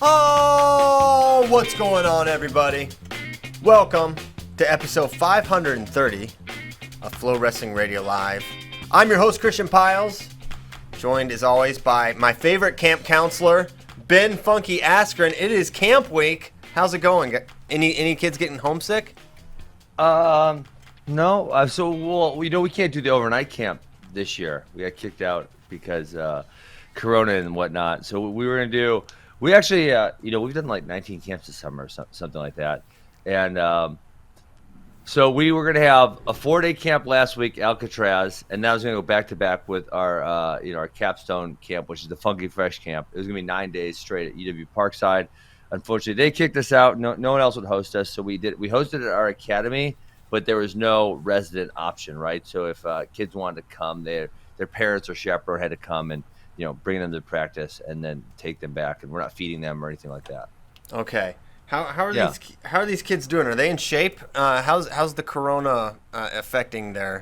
Oh, what's going on, everybody? Welcome to episode 530 of FloWrestling Radio Live. I'm your host, Christian Piles, joined as always by my favorite camp counselor, Ben Funky Askren. It is camp week. How's it going? Any kids getting homesick? No. We can't do the overnight camp this year. We got kicked out because Corona and whatnot. So we were gonna do. We actually, we've done like 19 camps this summer, or something like that. And so we were gonna have a 4-day camp last week, Alcatraz, and now I was gonna go back to back with our, our capstone camp, which is the Funky Fresh camp. It was gonna be 9 days straight at UW Parkside. Unfortunately, they kicked us out. No one else would host us, so we hosted at our academy, but there was no resident option, right? So if kids wanted to come, their parents or chaperone had to come and bring them to practice and then take them back, and we're not feeding them or anything like that. Okay. How are these kids doing? Are they in shape? How's the Corona affecting their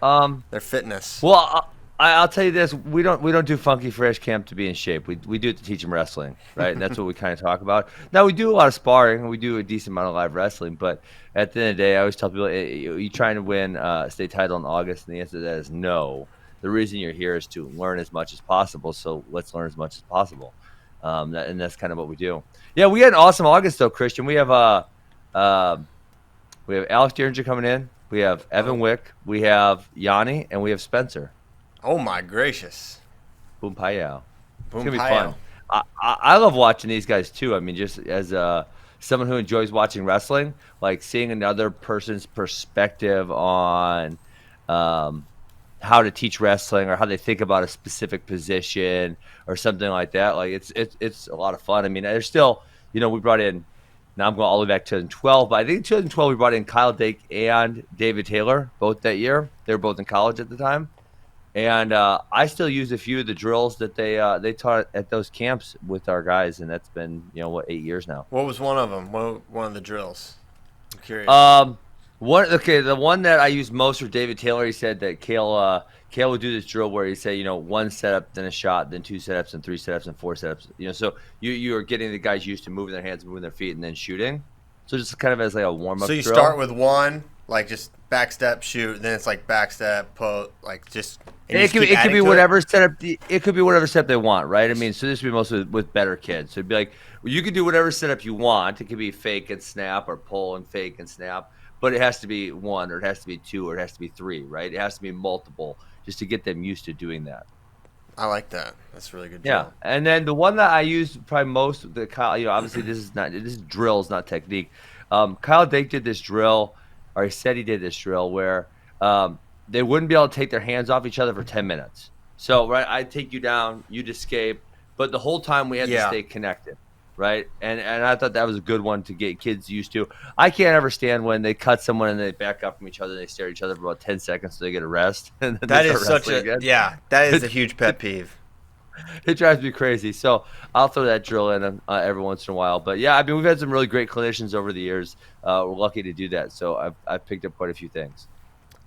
fitness? Well, I'll tell you this: we don't do Funky Fresh camp to be in shape. We do it to teach them wrestling, right? And that's what we kind of talk about. Now we do a lot of sparring, and we do a decent amount of live wrestling. But at the end of the day, I always tell people, you trying to win a state title in August, and the answer to that is no. The reason you're here is to learn as much as possible. So let's learn as much as possible, and that's kind of what we do. Yeah, we had an awesome August though, Christian. We have Alex Derringer coming in. We have Evan Wick. We have Yanni, and we have Spencer. Oh my gracious! Boom Payao. It's gonna be Payao. fun. I love watching these guys too. I mean, just as someone who enjoys watching wrestling, like seeing another person's perspective on how to teach wrestling or how they think about a specific position or something like that. Like it's a lot of fun. I mean, there's still, we brought in. Now I'm going all the way back to 2012, but I think in 2012 we brought in Kyle Dake and David Taylor both that year. They were both in college at the time. And I still use a few of the drills that they taught at those camps with our guys, and that's been 8 years now. What was one of them? One of the drills? I'm curious. The one that I used most for David Taylor, he said that Kale would do this drill where he said, one setup, then a shot, then 2 setups, and 3 setups, and 4 setups. So you are getting the guys used to moving their hands, moving their feet, and then shooting. So just kind of as like a warm up. So you drill. start with one, like just back step, shoot, then it's like back step, post, like just. It could be whatever setup. It could be whatever setup they want, right? I mean, so this would be mostly with better kids. So it'd be like, you can do whatever setup you want. It could be fake and snap, or pull and fake and snap, but it has to be 1, or it has to be 2, or it has to be 3, right? It has to be multiple, just to get them used to doing that. I like that. That's really good. Yeah, and then the one that I use probably most, obviously this is drills, not technique. Kyle Dake did this drill, or he said he did this drill where they wouldn't be able to take their hands off each other for 10 minutes. So, right, I'd take you down, you'd escape, but the whole time we had to stay connected, right? And I thought that was a good one to get kids used to. I can't ever stand when they cut someone and they back up from each other and they stare at each other for about 10 seconds so they get a rest. And then that is that is a huge pet peeve. It drives me crazy. So I'll throw that drill in every once in a while. But yeah, I mean, we've had some really great clinicians over the years. We're lucky to do that. So I've picked up quite a few things.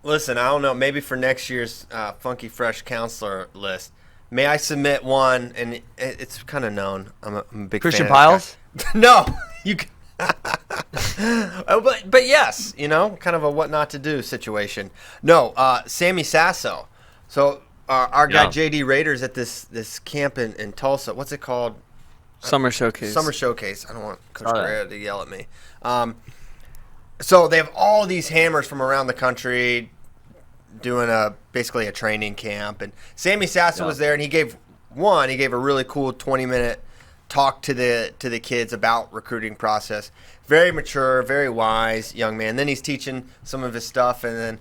Listen, I don't know. Maybe for next year's Funky Fresh counselor list, may I submit one? And it's kind of known. I'm a big Christian fan Piles? No, you. but yes, kind of a what not to do situation. No, Sammy Sasso. So our guy JD Raiders at this camp in Tulsa. What's it called? Summer Showcase. Summer Showcase. I don't want Coach Correa to yell at me. So they have all these hammers from around the country doing basically a training camp, and Sammy Sasso was there, and he gave a really cool 20-minute talk to the kids about recruiting process. Very mature, very wise young man. Then he's teaching some of his stuff, and then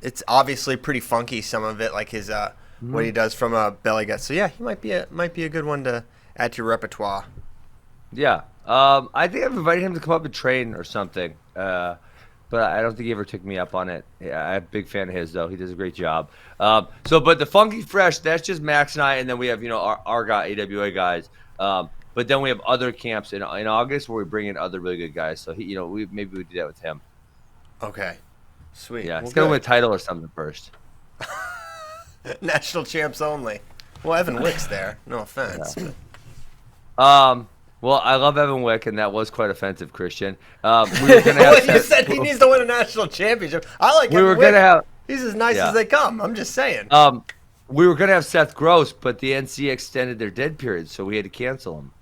it's obviously pretty funky, some of it, like his what he does from a belly gut. So yeah, he might be a good one to add to your repertoire. Yeah. I think I've invited him to come up and train or something, but I don't think he ever took me up on it. Yeah, I'm a big fan of his, though. He does a great job. But the Funky Fresh, that's just Max and I, and then we have, our guy, AWA guys. But then we have other camps in August where we bring in other really good guys. So, maybe we do that with him. Okay. Sweet. Yeah, he's going to win a title or something first. National champs only. Well, Evan Wick's there. No offense. Yeah. Well, I love Evan Wick, and that was quite offensive, Christian. We were gonna have Well, you said he needs to win a national championship. I like Evan Wick. He's as nice as they come. I'm just saying. We were gonna have Seth Gross, but the NC extended their dead period, so we had to cancel him.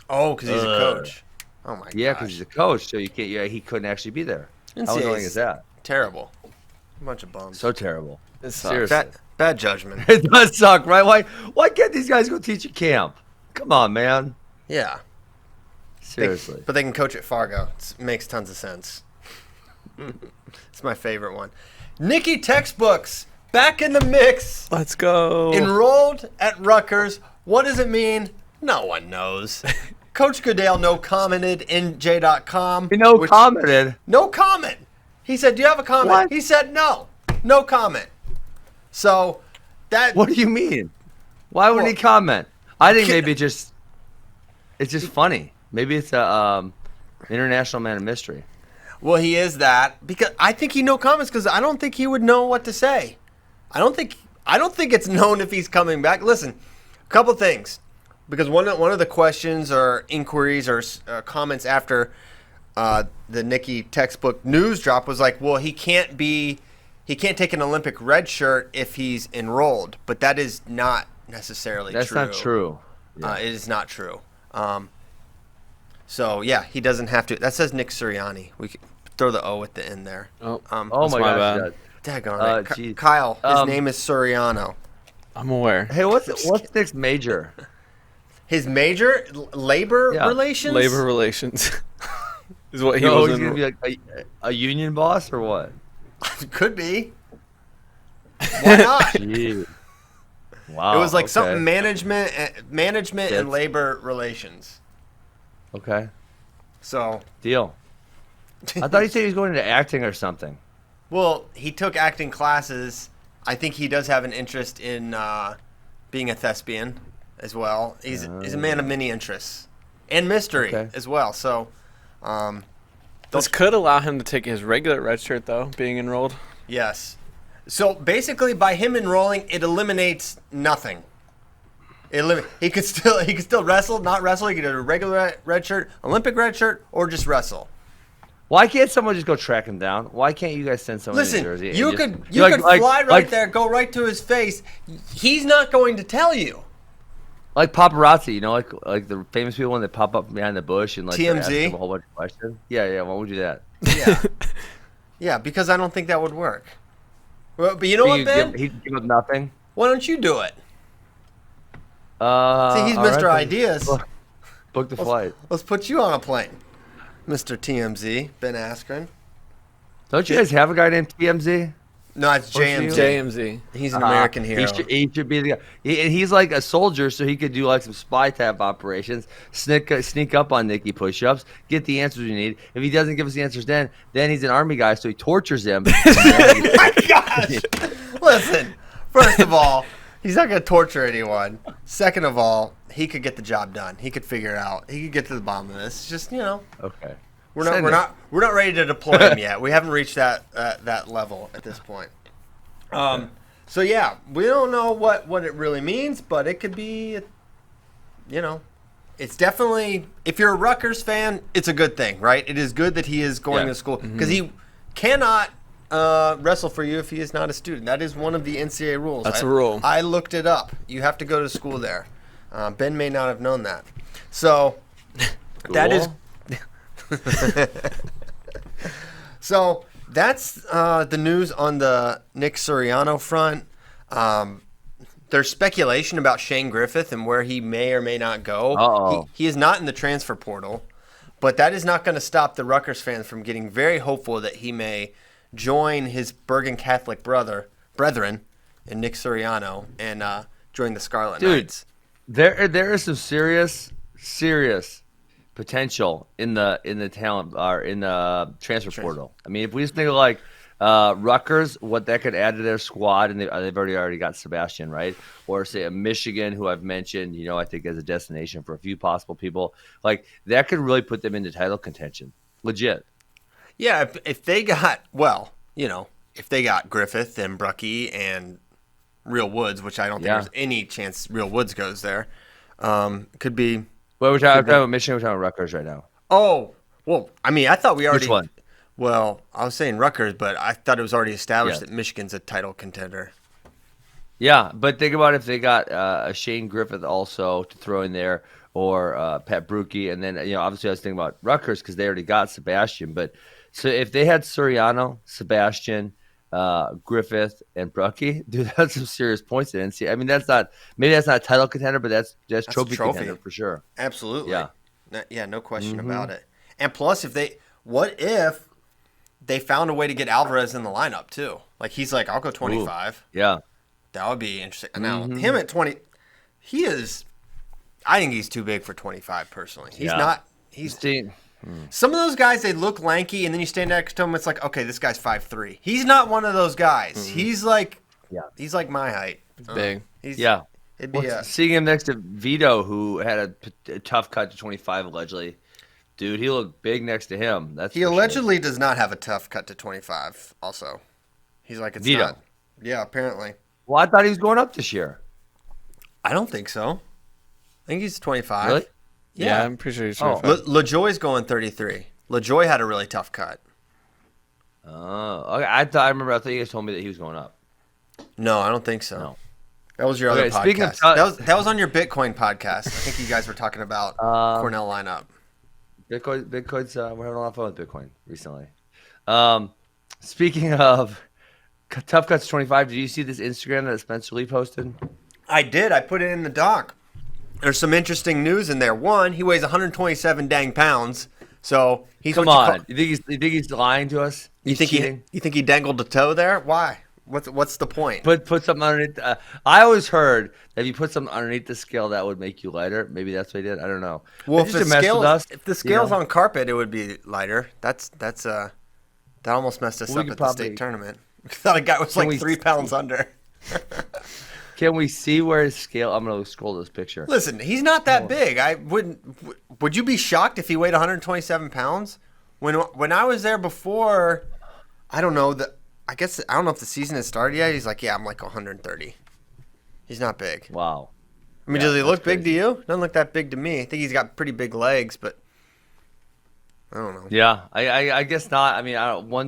Oh, because he's a coach. Oh my god. Yeah, because he's a coach, so you can't. Yeah, he couldn't actually be there. How annoying is that? Terrible. A bunch of bums. So terrible. Seriously. Bad judgment. It does suck, right? Why can't these guys go teach at camp? Come on, man. Yeah. Seriously. But they can coach at Fargo. It makes tons of sense. It's my favorite one. Nicky Textbooks back in the mix. Let's go. Enrolled at Rutgers. What does it mean? No one knows. Coach Goodale commented in J.com. He commented. No comment. He said, "Do you have a comment?" What? He said, "No. No comment." So that. What do you mean? Why would he comment? I think maybe it's just funny. Maybe it's a international man of mystery. Well, he is that because I think he no comments because I don't think he would know what to say. I don't think it's known if he's coming back. Listen, a couple things, because one of the questions or inquiries or comments after the Nicky Textbook news drop was like, well, he can't take an Olympic red shirt if he's enrolled, but that is not necessarily true. That's not true. Yeah. It is not true. So yeah, he doesn't have to. That says Nick Suriano. We could throw the O at the end there. Oh my gosh. Daggone it. Kyle, his name is Suriano. I'm aware. Hey, what's Nick's major? His major, labor relations. Labor relations is what he was. He's gonna be like a union boss or what? Could be. Why not? Jeez. Wow. It was like something management and labor relations. Okay. So. Deal. I thought he said he was going into acting or something. Well, he took acting classes. I think he does have an interest in being a thespian as well. He's a man of many interests and mystery as well. So. This could allow him to take his regular red shirt though, being enrolled. Yes. So basically, by him enrolling, it eliminates nothing. He could still wrestle, not wrestle. He could do a regular red shirt, Olympic red shirt, or just wrestle. Why can't someone just go track him down? Why can't you guys send someone Listen, to Jersey? you could fly right there, go right to his face. He's not going to tell you. Like paparazzi, like the famous people when they pop up behind the bush and like TMZ? ask them a whole bunch of questions. Yeah. Why would you do that? Yeah, yeah, because I don't think that would work. Well, but you know what, Ben? He'd give up nothing. Why don't you do it? See, he's Mr. Right, Ideas. Book the flight. Let's put you on a plane, Mr. TMZ, Ben Askren. Don't you guys have a guy named TMZ? No, it's JMZ. JMZ. He's an American hero. He should be the guy. He's like a soldier, so he could do like some spy type operations, sneak up on Nicky push-ups, get the answers you need. If he doesn't give us the answers then he's an army guy, so he tortures him. Oh my gosh! Listen, first of all, he's not going to torture anyone. Second of all, he could get the job done. He could figure it out. He could get to the bottom of this. It's just, Okay. We're not ready to deploy him yet. We haven't reached that level at this point. So yeah, we don't know what it really means, but it could be, it's definitely, if you're a Rutgers fan, it's a good thing, right? It is good that he is going to school because he cannot wrestle for you if he is not a student. That is one of the NCAA rules. That's a rule. I looked it up. You have to go to school there. Ben may not have known that. So that is. So that's the news on the Nick Suriano front. There's speculation about Shane Griffith and where he may or may not go. He is not in the transfer portal, but that is not going to stop the Rutgers fans from getting very hopeful that he may join his Bergen Catholic brethren in Nick Suriano and join the Scarlet Knights. There is some serious potential in the talent or in the transfer portal. I mean, if we just think of like Rutgers, what that could add to their squad, and they've already got Sebastian, right? Or say a Michigan, who I've mentioned, I think as a destination for a few possible people, like that could really put them into title contention, legit. Yeah, if they got if they got Griffith and Brucky and Real Woods, which I don't think there's any chance Real Woods goes there, could be Well, we're talking about Michigan. We're talking about Rutgers right now. Oh, well, I mean, I thought we already. Which one? Well, I was saying Rutgers, but I thought it was already established that Michigan's a title contender. Yeah, but think about if they got a Shane Griffith also to throw in there, or Pat Brookie, and then obviously I was thinking about Rutgers because they already got Sebastian. But so if they had Suriano, Sebastian, Griffith, and Brookie, dude, that's some serious points in NCAA. I mean, that's not a title contender, but that's trophy contender for sure. Absolutely. Yeah. No question about it. And plus, what if they found a way to get Alvarez in the lineup too? Like he's like, I'll go 25. Ooh, yeah. That would be interesting. Now, him at 20, I think he's too big for 25 personally. He's not. Some of those guys, they look lanky, and then you stand next to him, it's like, okay, this guy's 5'3". He's not one of those guys. He's like my height. He's big. It'd be seeing him next to Vito, who had a tough cut to 25 allegedly. Dude, he looked big next to him. He allegedly does not have a tough cut to 25 also. He's like, it's Vito. not. Yeah, apparently. Well, I thought he was going up this year. I don't think so. I think he's 25. Really? Yeah, I'm pretty sure he's 25. LaJoy's going 33. LaJoy had a really tough cut. Oh, okay. I thought you guys told me that he was going up. No, I don't think so. No. That was your other podcast. Speaking of that was on your Bitcoin podcast. I think you guys were talking about Cornell lineup. Bitcoin's we're having a lot of fun with Bitcoin recently. Speaking of tough cuts 25, did you see this Instagram that Spencer Lee posted? I did. I put it in the doc. There's some interesting news in there. One, he weighs 127 dang pounds. So he's Come on. You think he's lying to us? You think he dangled a toe there? Why? What's the point? Put something underneath. I always heard that if you put something underneath the scale, that would make you lighter. Maybe that's what he did. I don't know. Well, if the scale's on carpet, it would be lighter. That almost messed us up at the state tournament. We thought a guy was like 3 pounds under. Can we see where his scale? I'm gonna scroll this picture. Listen, he's not that big. I wouldn't. Would you be shocked if he weighed 127 pounds? When I was there before, I don't know I don't know if the season has started yet. He's like, yeah, I'm like 130. He's not big. Wow. I mean, does he look big to you? Doesn't look that big to me. I think he's got pretty big legs, but I don't know. Yeah, I guess not. I mean,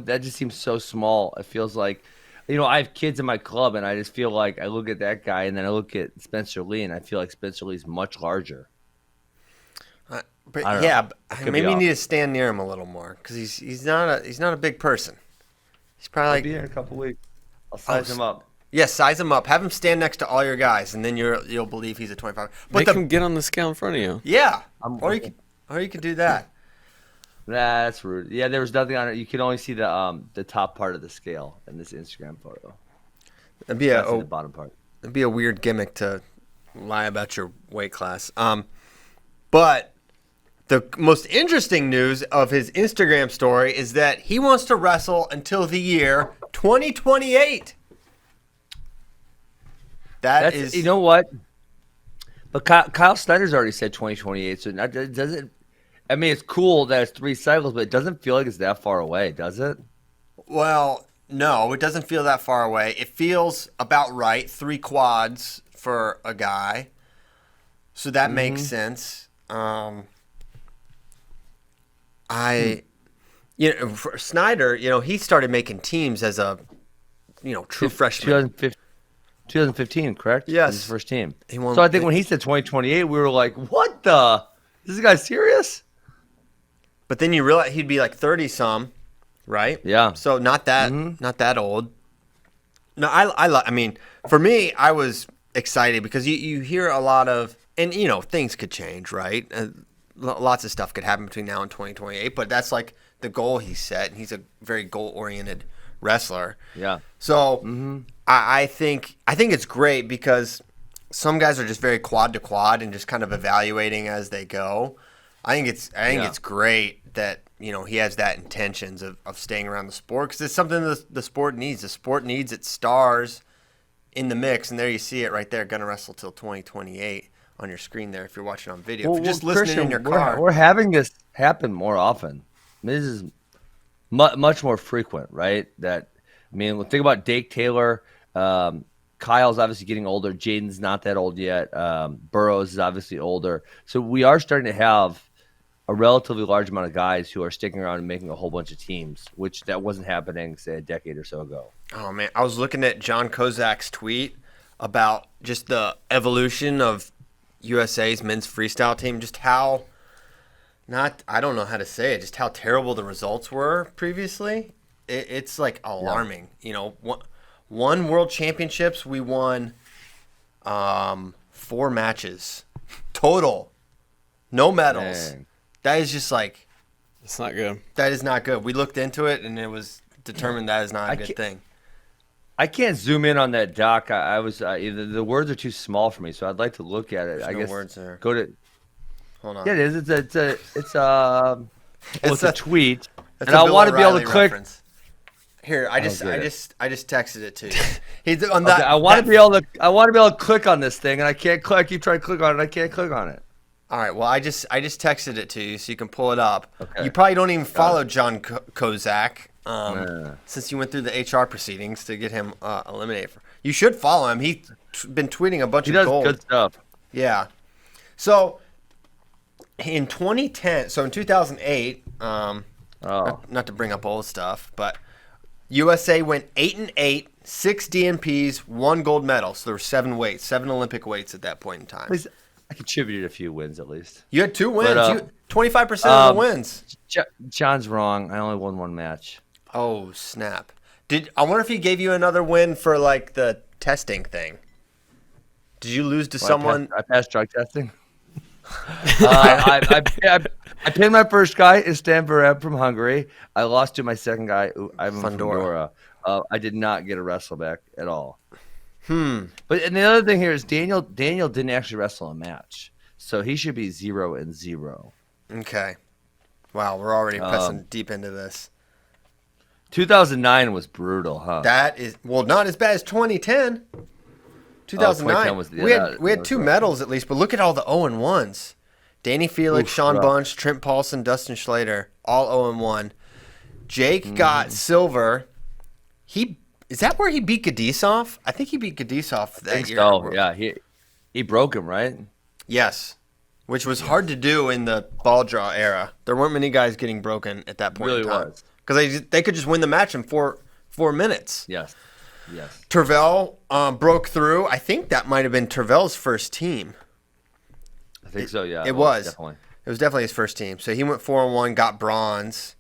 that just seems so small. It feels like, I have kids in my club, and I just feel like I look at that guy, and then I look at Spencer Lee, and I feel like Spencer Lee's much larger. Maybe you need to stand near him a little more because he's not a big person. He's probably I'll be here in a couple weeks. I'll size him up. Yeah, size him up. Have him stand next to all your guys, and then you'll believe he's a 25. Make him get on the scale in front of you. Yeah, or you could do that. That's rude. Yeah, there was nothing on it. You can only see the top part of the scale in this Instagram photo. That'd be the bottom part. It'd be a weird gimmick to lie about your weight class. But the most interesting news of his Instagram story is that he wants to wrestle until the year 2028. That's you know what? But Kyle Snyder's already said 2028, so does it? I mean, it's cool that it's 3 cycles, but it doesn't feel like it's that far away, does it? Well, no, it doesn't feel that far away. It feels about right, 3 quads for a guy, so that makes sense. For Snyder, he started making teams as a, true freshman. 2015, correct? Yes. His first team. So I think when he said 2028, we were like, what the? Is this guy serious? But then you realize he'd be like 30-some, right? Yeah. So not that old. No, I mean, for me, I was excited because you hear a lot of, and things could change, right? Lots of stuff could happen between now and 2028, but that's like the goal he set, and he's a very goal-oriented wrestler. Yeah. So I think it's great because some guys are just very quad to quad and just kind of evaluating as they go. I think it's great that he has that intentions of staying around the sport because it's something the sport needs. The sport needs its stars in the mix, and there you see it right there. Gonna wrestle till 2028 on your screen there if you're watching on video. If you're just listening in your car, we're having this happen more often. This is much more frequent, right? Think about Dake Taylor, Kyle's obviously getting older. Jaden's not that old yet. Burrows is obviously older. So we are starting to have a relatively large amount of guys who are sticking around and making a whole bunch of teams, which that wasn't happening, say, a decade or so ago. Oh, man. I was looking at John Kozak's tweet about just the evolution of USA's men's freestyle team, just how I don't know how to say it, just how terrible the results were previously. It's like alarming. Yeah. You know, one world championships, we won 4 matches total. No medals. Dang. That is just like... It's not good. That is not good. We looked into it, and it was determined that is not a good thing. I can't zoom in on that doc. I was the words are too small for me, so I'd like to look at it. There's I no guess words there. Go to. Hold on. Yeah, it is. It's a tweet, and I want to be able to click. Reference. Here, I just texted it to you. He's on that. Okay, I want to be able to click on this thing, and I can't click. I keep trying to click on it. I can't click on it. All right. Well, I just texted it to you, so you can pull it up. Okay. You probably don't even follow John Kozak. Since you went through the HR proceedings to get him eliminated. You should follow him. He's been tweeting a bunch of gold. He does good stuff. Yeah. So, in 2008, not to bring up old stuff, but USA went 8-8, 6 DNPs, 1 gold medal. So there were 7 Olympic weights at that point in time. Please, I contributed a few wins at least. You had 2 wins. 25% of the wins. John's wrong. I only won 1 match. Oh, snap. I wonder if he gave you another win for, like, the testing thing. Did you lose to someone? I passed drug testing. I pinned my first guy, Istan Barab from Hungary. I lost to my second guy, Ivan Fundora. I did not get a wrestle back at all. But and the other thing here is Daniel didn't actually wrestle a match. So he should be 0-0. Okay. Wow, we're already pressing deep into this. 2009 was brutal, huh? That is not as bad as 2010. 2009. We had 2 medals at least, but look at all the 0-1s. Danny Felix, Sean Bunch, Trent Paulson, Dustin Schlater, all 0-1. Jake got silver. Is that where he beat Gadisov? I think he beat Gadisov that year. So, yeah, he broke him, right? Yes, which was hard to do in the ball draw era. There weren't many guys getting broken at that point in time. Because they could just win the match in 4 minutes. Yes. Tervel broke through. I think that might have been Tervel's first team. I think so, yeah. It was. Definitely. It was definitely his first team. So he went 4-1, got bronze.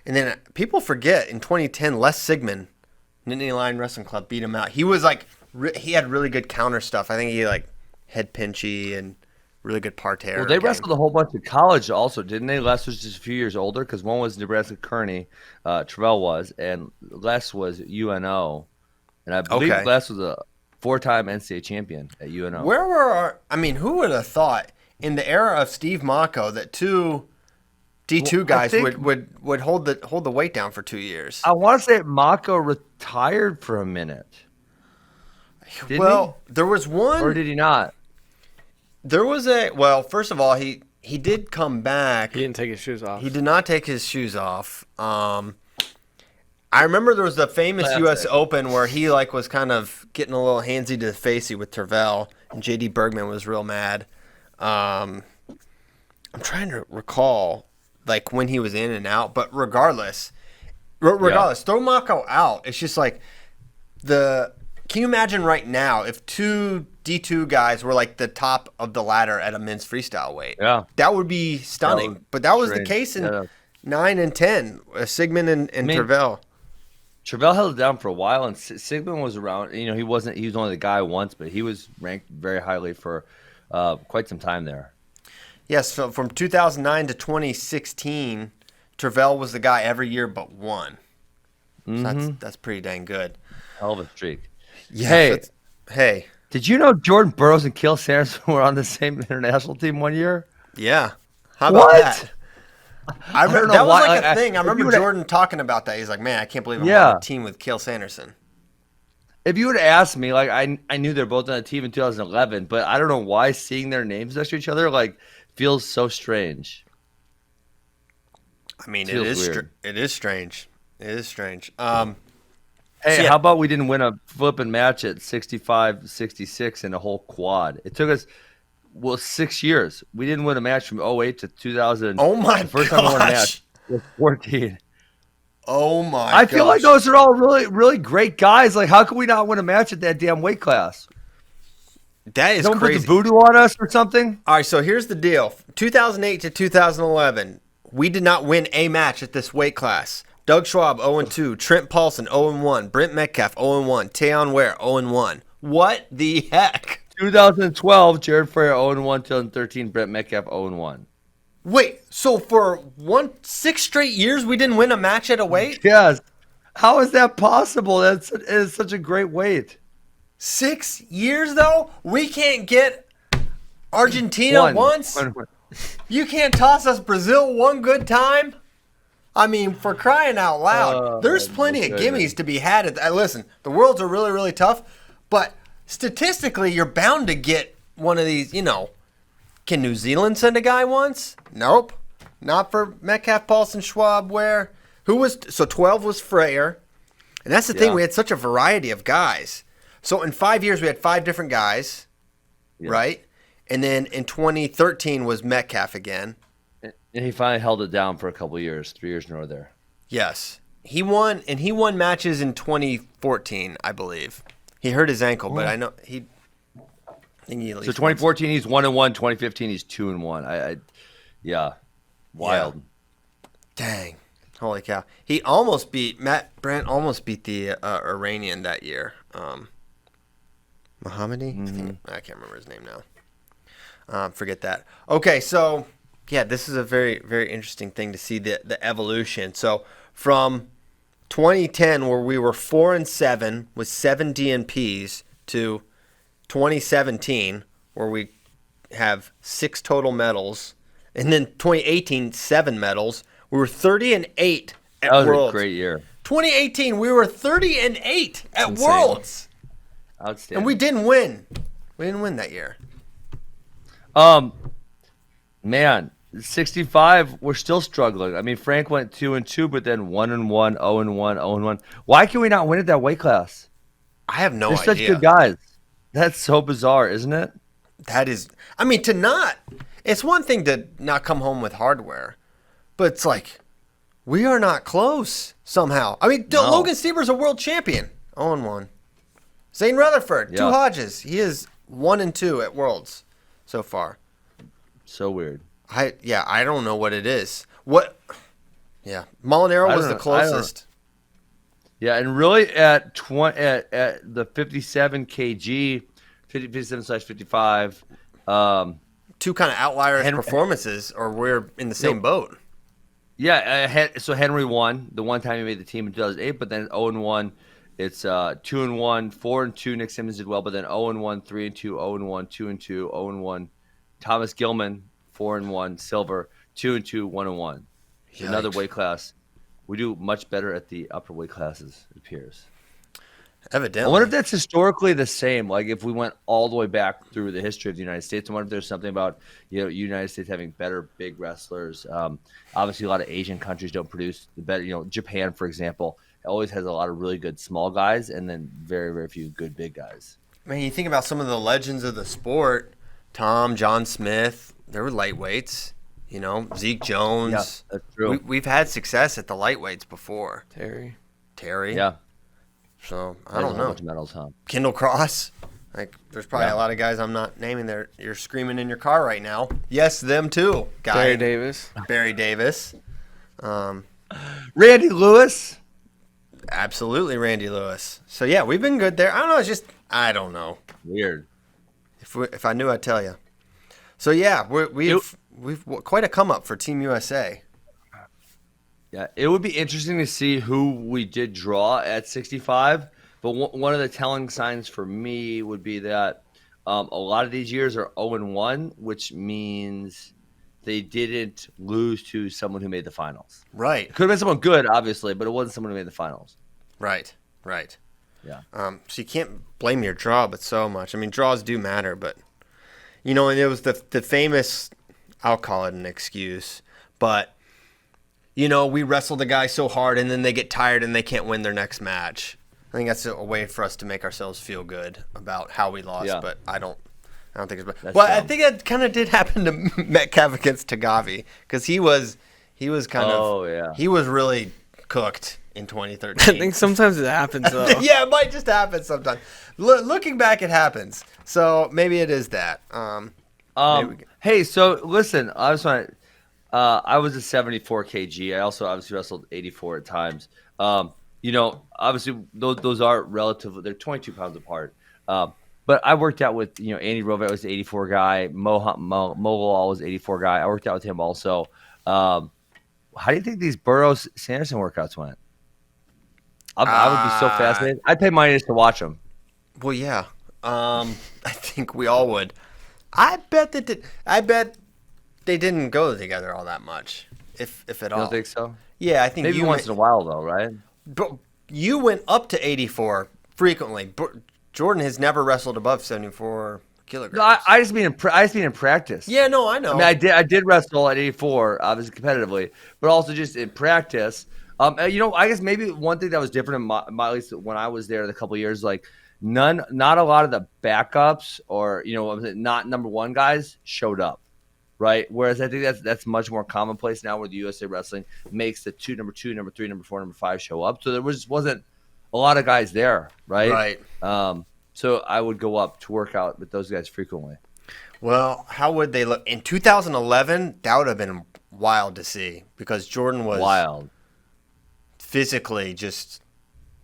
And then people forget, in 2010, Les Sigmund, Nittany Lion Wrestling Club, beat him out. He was like, he had really good counter stuff. I think he like head pinchy and really good parterre. Well, they wrestled a whole bunch of college also, didn't they? Les was just a few years older because one was Nebraska Kearney, Tervel was, and Les was UNO. And I believe Les was a 4-time NCAA champion at UNO. Who would have thought in the era of Steve Mocco that 2 D2 guys would hold the weight down for 2 years? I want to say Mocco retired for a minute. There was one. Or did he not? There was first of all, he did come back. He didn't take his shoes off. He did not take his shoes off. I remember there was the famous U.S. Open where he was kind of getting a little handsy to the facey with Tervel, and J.D. Bergman was real mad. I'm trying to recall when he was in and out, but regardless, throw Mocco out. It's just can you imagine right now if 2 D2 guys were the top of the ladder at a men's freestyle weight? Yeah, that would be stunning. But that was the case in 9 and 10. Sigmund and Tervel. Tervel held it down for a while, and Sigmund was around. He was only the guy once, but he was ranked very highly for quite some time there. Yes, so from 2009 to 2016, Tervel was the guy every year but one. So that's pretty dang good. Hell of a streak. Yeah, hey. Did you know Jordan Burroughs and Kiel Sanderson were on the same international team one year? Yeah. How about that? I remember that was why, a thing. I remember Jordan talking about that. He's like, man, I can't believe I'm on a team with Kiel Sanderson. If you would have asked me, I knew they're both on a team in 2011, but I don't know why seeing their names next to each other feels so strange. I mean, it is strange. It is strange. Hey, So, yeah. how about we didn't win a flipping match at 65, 66 in a whole quad? It took us 6 years. We didn't win a match from '08 to 2000. Oh my The first time we won a match gosh. was 14. Oh my I feel like gosh. those are all really, really great guys. Like, how can we not win a match at that damn weight class? That is Someone put crazy. the voodoo on us or something? All right, so here's the deal. 2008 to 2011, we did not win a match at this weight class. Doug Schwab 0-2, Trent Paulson 0-1, Brent Metcalf 0-1, Tayon Ware 0-1. What the heck? 2012, Jared Freyer 0-1. 2013, Brent Metcalf 0-1. Wait, so for 6 straight years we didn't win a match at a weight? Yes. How is that possible? It is such a great weight. 6 years though? We can't get Argentina once? You can't toss us Brazil one good time? I mean, for crying out loud, there's plenty of gimmies to be had. Listen, the worlds are really, really tough, but statistically, you're bound to get one of these, Can New Zealand send a guy once? Nope. Not for Metcalf, Paulson, Schwab, Ware. So 12 was Freyer. And that's the thing, we had such a variety of guys. So in 5 years, we had 5 different guys, right? And then in 2013 was Metcalf again. And he finally held it down for a couple of years, 3 years in a row there. Yes. He won matches in 2014, I believe. He hurt his ankle, but I know he at least So 2014 he's 1-1, 2015 he's 2-1. Yeah. Wild. Yeah. Dang. Holy cow. He almost beat Brent almost beat the Iranian that year. Mohammadi? I can't remember his name now. Forget that. Okay, so yeah, this is a very, very interesting thing to see the evolution. So from 2010, where we were 4-7 with 7 DNPs, to 2017, where we have 6 total medals, and then 2018, 7 medals. We were 30-8 at That was Worlds. a great year. 2018, we were 30-8 at insane. Worlds, Outstanding. and we didn't win. We didn't win that year. Man, 65, we're still struggling. I mean, Frank went 2-2, but then 1-1, 0-1, 0-1. Why can we not win at that weight class? I have no They're idea. such good guys. That's so bizarre, isn't it? That is, I mean, it's one thing to not come home with hardware, but it's like, we are not close somehow. I mean, No. Logan Stieber's a world champion, 0-1. Zane Rutherford, 2 Yeah. Hodges. He is 1-2 at Worlds so far. So weird. I don't know what it is. Molinaro was the closest. Yeah, and really at the 57 kg, 57/55. Two kind of outlier Henry- performances, or we're in the same boat. Yeah, so Henry won the one time he made the team in 2008, but then 0-1. It's 2-1, 4-2. Nick Simmons did well, but then 0-1, 3-2, 0-1, 2-2, 0-1. Thomas Gilman, 4-1, silver, 2-2, 1-1. Another weight class. We do much better at the upper weight classes, it appears. Evidently. I wonder if that's historically the same. Like if we went all the way back through the history of the United States, I wonder if there's something about United States having better big wrestlers. Obviously, a lot of Asian countries don't produce the better. Japan, for example, always has a lot of really good small guys, and then very, very few good big guys. I mean, you think about some of the legends of the sport: John Smith. They were lightweights. Zeke Jones. Yeah, that's true. We've had success at the lightweights before. Terry. Yeah. So I don't know. Bunch of medals, huh? Kendall Cross. There's probably a lot of guys I'm not naming there. You're screaming in your car right now. Yes, them too. Barry Davis. Barry Davis. Randy Lewis. Absolutely, Randy Lewis. So yeah, we've been good there. I don't know. It's just I don't know. Weird. If I knew, I'd tell you. So yeah, we've quite a come up for Team USA. Yeah, it would be interesting to see who we did draw at 65. But one of the telling signs for me would be that a lot of these years are 0-1, which means they didn't lose to someone who made the finals. Right. It could have been someone good, obviously, but it wasn't someone who made the finals. Right. Yeah. So you can't blame your draw, but so much. I mean, draws do matter, but and it was the famous. I'll call it an excuse, but we wrestle the guy so hard, and then they get tired and they can't win their next match. I think that's a way for us to make ourselves feel good about how we lost, Yeah. but I don't think it's That's well. dumb. I think it kind of did happen to Metcalf against Tagavi because he was kind of he was really cooked in 2013. I think sometimes it happens though. Yeah, it might just happen sometimes. Looking back, it happens. So maybe it is that. Hey, so listen, I was a 74 kg. I also obviously wrestled 84 at times. Obviously those are relatively, they're 22 pounds apart. But I worked out with, Andy Rovet was the 84 guy. Mogul was the 84 guy. I worked out with him also. How do you think these Burroughs Sanderson workouts went? I would be so fascinated. I'd pay money just to watch them. Well, yeah. I think we all would. I bet they didn't go together all that much, if at all. You don't think so? Yeah, I think maybe once in a while though, right? But you went up to 84 frequently. Jordan has never wrestled above 74 kilograms. No, I just mean in practice. Yeah, no, I know. I mean, I did wrestle at 84, obviously competitively, but also just in practice. I guess maybe one thing that was different in my at least when I was there the couple of years, like not a lot of the backups or not number one guys showed up, right? Whereas I think that's much more commonplace now, where the USA Wrestling makes the number 2, number 3, number 4, number 5 show up. So there wasn't a lot of guys there, right? Right. So I would go up to work out with those guys frequently. Well, how would they look in 2011? That would have been wild to see because Jordan was wild, physically just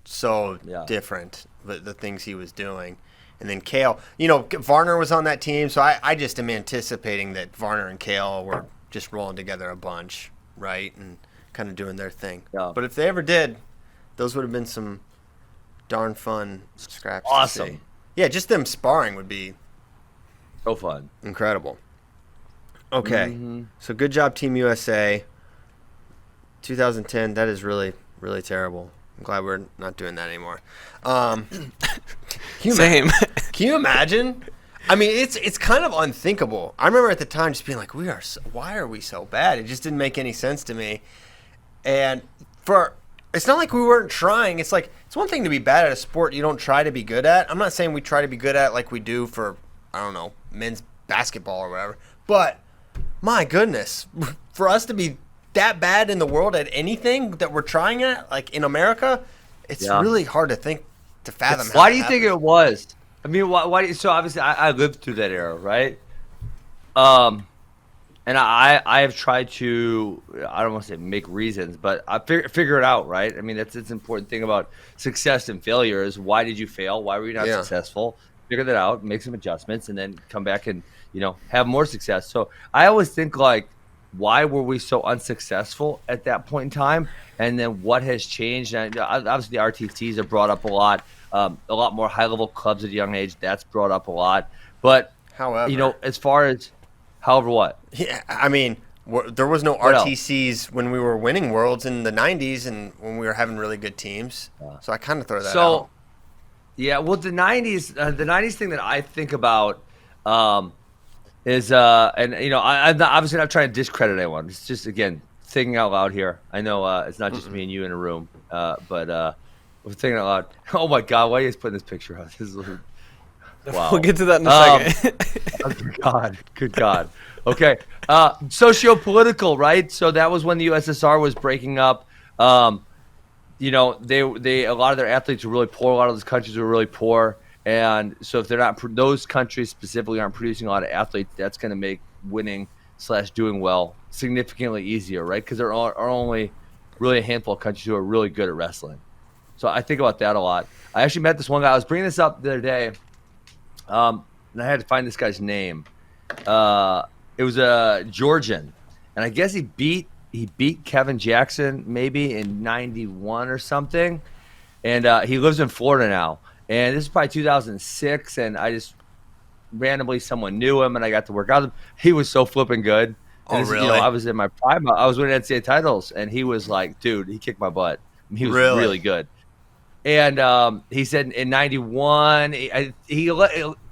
so different. The things he was doing, and then Kale. Varner was on that team, so I just am anticipating that Varner and Kale were just rolling together a bunch, right, and kind of doing their thing. Yeah. But if they ever did, those would have been some darn fun scraps. Awesome. To see. Yeah, just them sparring would be so fun. Incredible. Okay. So good job, Team USA. 2010, that is really terrible. I'm glad we're not doing that anymore. Same. Can you imagine? I mean, it's kind of unthinkable. I remember at the time just being like, why are we so bad? It just didn't make any sense to me. And it's not like we weren't trying. It's like, it's one thing to be bad at a sport you don't try to be good at. I'm not saying we try to be good at like we do for, I don't know, men's basketball or whatever. But my goodness, for us to be that bad in the world at anything that we're trying at, like in America, it's really hard to fathom. Why do you think it was? I mean, why? So obviously, I lived through that era, right? And I have tried to, I don't want to say make reasons, but I figure it out, right? I mean, that's an important thing about success and failure is why did you fail? Why were you not successful? Figure that out, make some adjustments, and then come back and, have more success. So I always think like, why were we so unsuccessful at that point in time? And then what has changed? And obviously the RTCs are brought up a lot more high-level clubs at a young age. That's brought up a lot. But, however, as far as, however what? Yeah, I mean, there was no RTCs when we were winning worlds in the 90s and when we were having really good teams. So I kind of throw that out. Yeah, well, the 90s thing that I think about is, I'm obviously not trying to discredit anyone. It's just, again, thinking out loud here. I know it's not just me and you in a room, but we're thinking out loud. Oh, my God, why are you guys putting this picture up? This is wow. We'll get to that in a second. Oh, good God. Okay. Sociopolitical, right? So that was when the USSR was breaking up. They a lot of their athletes were really poor. A lot of those countries were really poor. And so if they're not, those countries specifically aren't producing a lot of athletes, that's going to make winning / doing well significantly easier, right? Because there are only really a handful of countries who are really good at wrestling. So I think about that a lot. I actually met this one guy. I was bringing this up the other day, and I had to find this guy's name. It was a Georgian, and I guess he beat Kevin Jackson maybe in '91 or something, and he lives in Florida now. And this is probably 2006, and I just randomly someone knew him, and I got to work out with him. He was so flipping good. And really? I was in my prime. I was winning NCAA titles, and he was like, dude, he kicked my butt. He was really good. And he said in '91,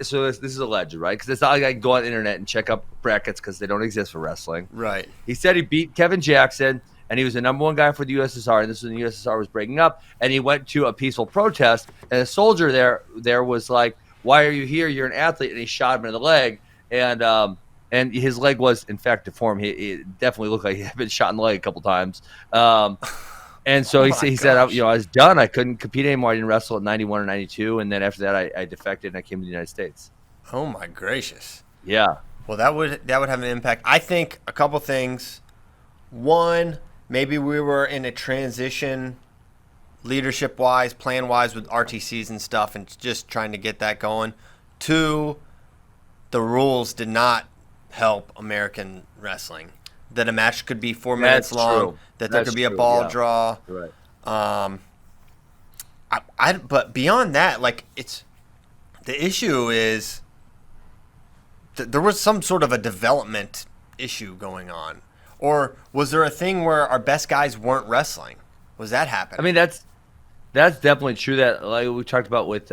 so this is alleged, right? Because it's not like I can go on the internet and check up brackets because they don't exist for wrestling. Right. He said he beat Kevin Jackson, and he was the number one guy for the USSR, and this was when the USSR was breaking up, and he went to a peaceful protest, and a soldier there was like, "Why are you here? You're an athlete," and he shot him in the leg, and his leg was in fact deformed. He definitely looked like he had been shot in the leg a couple times. And so he said, I was done. I couldn't compete anymore. I didn't wrestle at 91 or 92. And then after that, I defected and I came to the United States. Oh, my gracious. Yeah. Well, that would have an impact. I think a couple things. One, maybe we were in a transition leadership-wise, plan-wise with RTCs and stuff and just trying to get that going. Two, the rules did not help American wrestling. That a match could be 4 minutes long. True. That there could be a ball draw. Right. But beyond that, like the issue is there was some sort of a development issue going on, or was there a thing where our best guys weren't wrestling? Was that happening? I mean, that's definitely true. That like we talked about with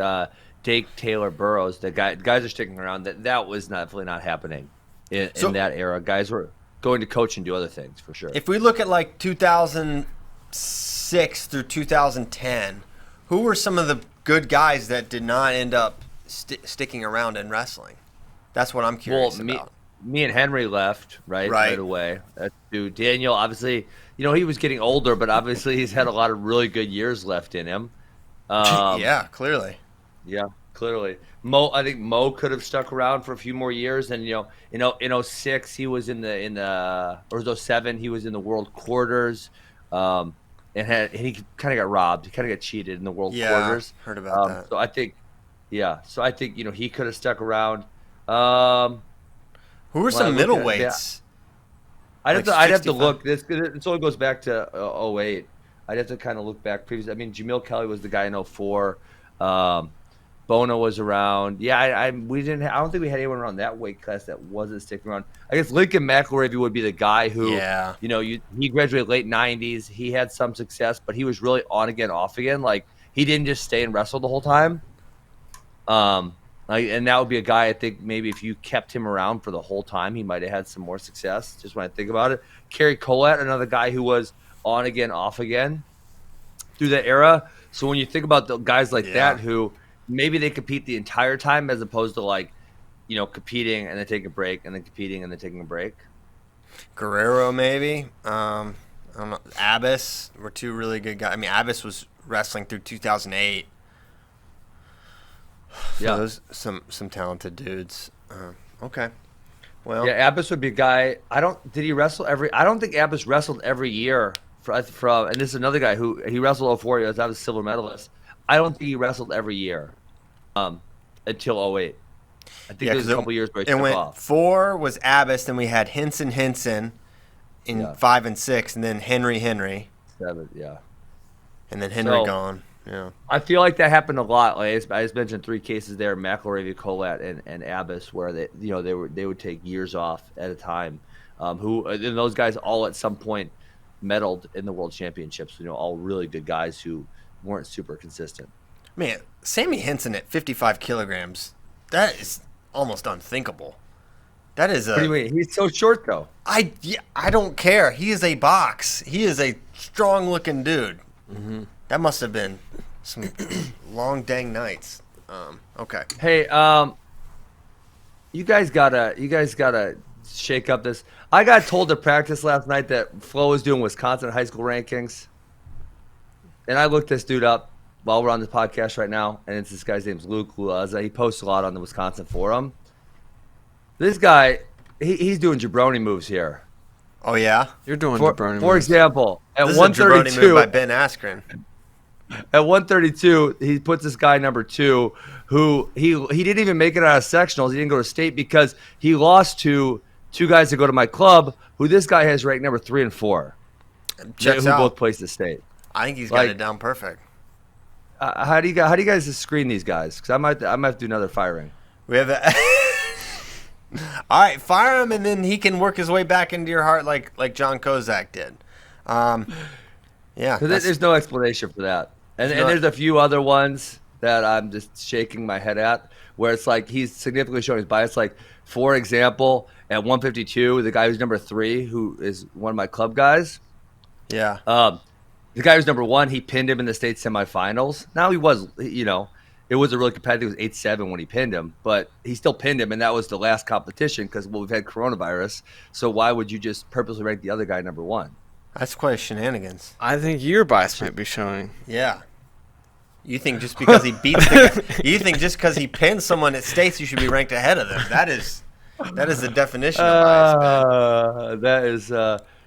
Dake Taylor Burrows, the guys are sticking around. That was definitely not happening in that era. Guys were going to coach and do other things for sure. If we look at like 2006 through 2010, who were some of the good guys that did not end up sticking around in wrestling? That's what I'm curious about. Me and Henry left right away. That's dude. Daniel, obviously, he was getting older, but obviously he's had a lot of really good years left in him. Yeah, clearly. Yeah, clearly. I think Mo could have stuck around for a few more years, and in 06 he was in the or 07 he was in the world quarters, and he kind of got robbed. He kind of got cheated in the world quarters. Heard about that. So I think he could have stuck around. Who were some middleweights? I'd have to look. This only goes back to 08. I'd have to kind of look back previous. I mean, Jamil Kelly was the guy in 04. Bono was around. Yeah, I don't think we had anyone around that weight class that wasn't sticking around. I guess Lincoln McElravy would be the guy who, he graduated late 90s. He had some success, but he was really on again, off again. Like, he didn't just stay and wrestle the whole time. And that would be a guy, I think maybe if you kept him around for the whole time, he might have had some more success, just when I think about it. Kerry Collette, another guy who was on again, off again through that era. So when you think about the guys like that who maybe they compete the entire time as opposed to competing and then taking a break and then competing and then taking a break. Guerrero maybe. I don't know. Abbas were two really good guys. I mean, Abbas was wrestling through 2008. So those some talented dudes. Okay. Well, yeah, Abbas would be a guy. Did he wrestle I don't think Abbas wrestled every year from and this is another guy who he wrestled 04 years. I was a silver medalist. I don't think he wrestled every year until 08. I think there was a couple years where he took off. 4 was Abbas, then we had Henson in 5 and 6, and then Henry. 7, and then Henry gone. Yeah, I feel like that happened a lot. Like I just mentioned 3 cases there: McElravy, Collette, and Abbas, where they would take years off at a time. And those guys all at some point medaled in the World Championships. All really good guys who weren't super consistent. Man, Sammy Henson at 55 kilograms, that is almost unthinkable. That is What do you mean? He's so short, though. I don't care. He is a box. He is a strong-looking dude. Mm-hmm. That must have been some long dang nights. Okay. Hey, you guys gotta shake up this. I got told to practice last night that Flo was doing Wisconsin high school rankings, and I looked this dude up while we're on this podcast right now, and this guy's name's Luke Luaza. He posts a lot on the Wisconsin forum. This guy, he's doing jabroni moves here. Oh yeah, you're doing jabroni moves. For example, at this 132 is a jabroni move by Ben Askren. At 132, he puts this guy number 2, who he didn't even make it out of sectionals. He didn't go to state because he lost to 2 guys that go to my club, who this guy has ranked number 3 and 4. Checks who out. both placed the state. I think he's got it down perfect. How do you guys screen these guys? Because I might have to do another firing. We have all right, fire him, and then he can work his way back into your heart like John Kozak did. Yeah, there's no explanation for that. And there's a few other ones that I'm just shaking my head at, where it's like he's significantly showing his bias. Like, for example, at 152, the guy who's number 3, who is one of my club guys, Yeah. The guy who's number 1, he pinned him in the state semifinals. Now he was, it was a really competitive. It was 8-7 when he pinned him, but he still pinned him, and that was the last competition because we've had coronavirus. So why would you just purposely rank the other guy number 1? That's quite shenanigans. I think your bias might be showing. Yeah. You think just because he beats the guy, you think just because he pins someone at states, you should be ranked ahead of them. That is the definition of bias, man. That is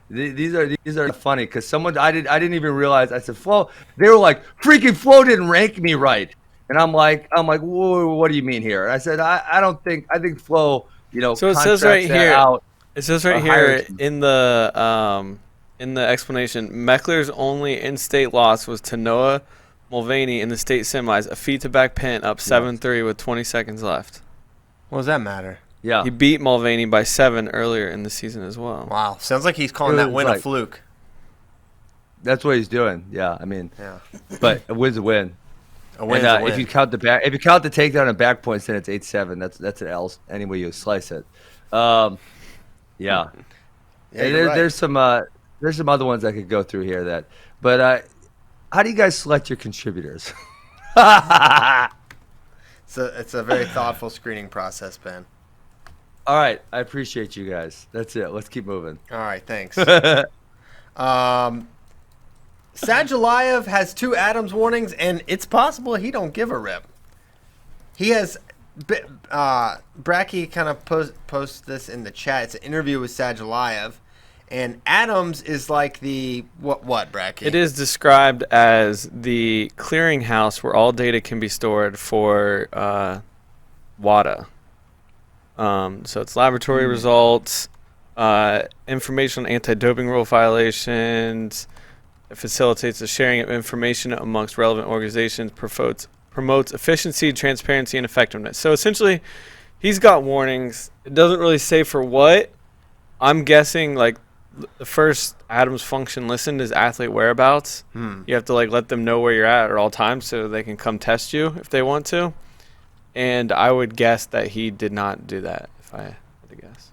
these are funny because someone I didn't even realize. I said Flo. They were like, freaking Flo didn't rank me right, and I'm like, whoa, what do you mean here? And I said I think Flo, So it says right here. It says right here in the explanation, Meckler's only in-state loss was to Noah Mulvaney in the state semis, a feet-to-back pin up 7-3 with 20 seconds left. What does that matter? Yeah. He beat Mulvaney by 7 earlier in the season as well. Wow. Sounds like he's calling that win a fluke. That's what he's doing. Yeah, I mean, but a win's a win. A win's a win. If you count the takedown and back points, then it's 8-7. That's an L any way you slice it. Yeah. There's some other ones I could go through here but how do you guys select your contributors? It's a very thoughtful screening process, Ben. All right, I appreciate you guys. That's it. Let's keep moving. All right, thanks. Sadulayev has 2 Adams warnings, and it's possible he don't give a rip. He has Bracky kind of posts this in the chat. It's an interview with Sadulayev, and Adams is like the what Bracky? It is described as the clearinghouse where all data can be stored for WADA. So it's laboratory results, information on anti-doping rule violations. It facilitates the sharing of information amongst relevant organizations, promotes efficiency, transparency, and effectiveness. So essentially, he's got warnings. It doesn't really say for what. I'm guessing like the first Adams function listed is athlete whereabouts. You have to like let them know where you're at all times so they can come test you if they want to. And I would guess that he did not do that, if I had to guess.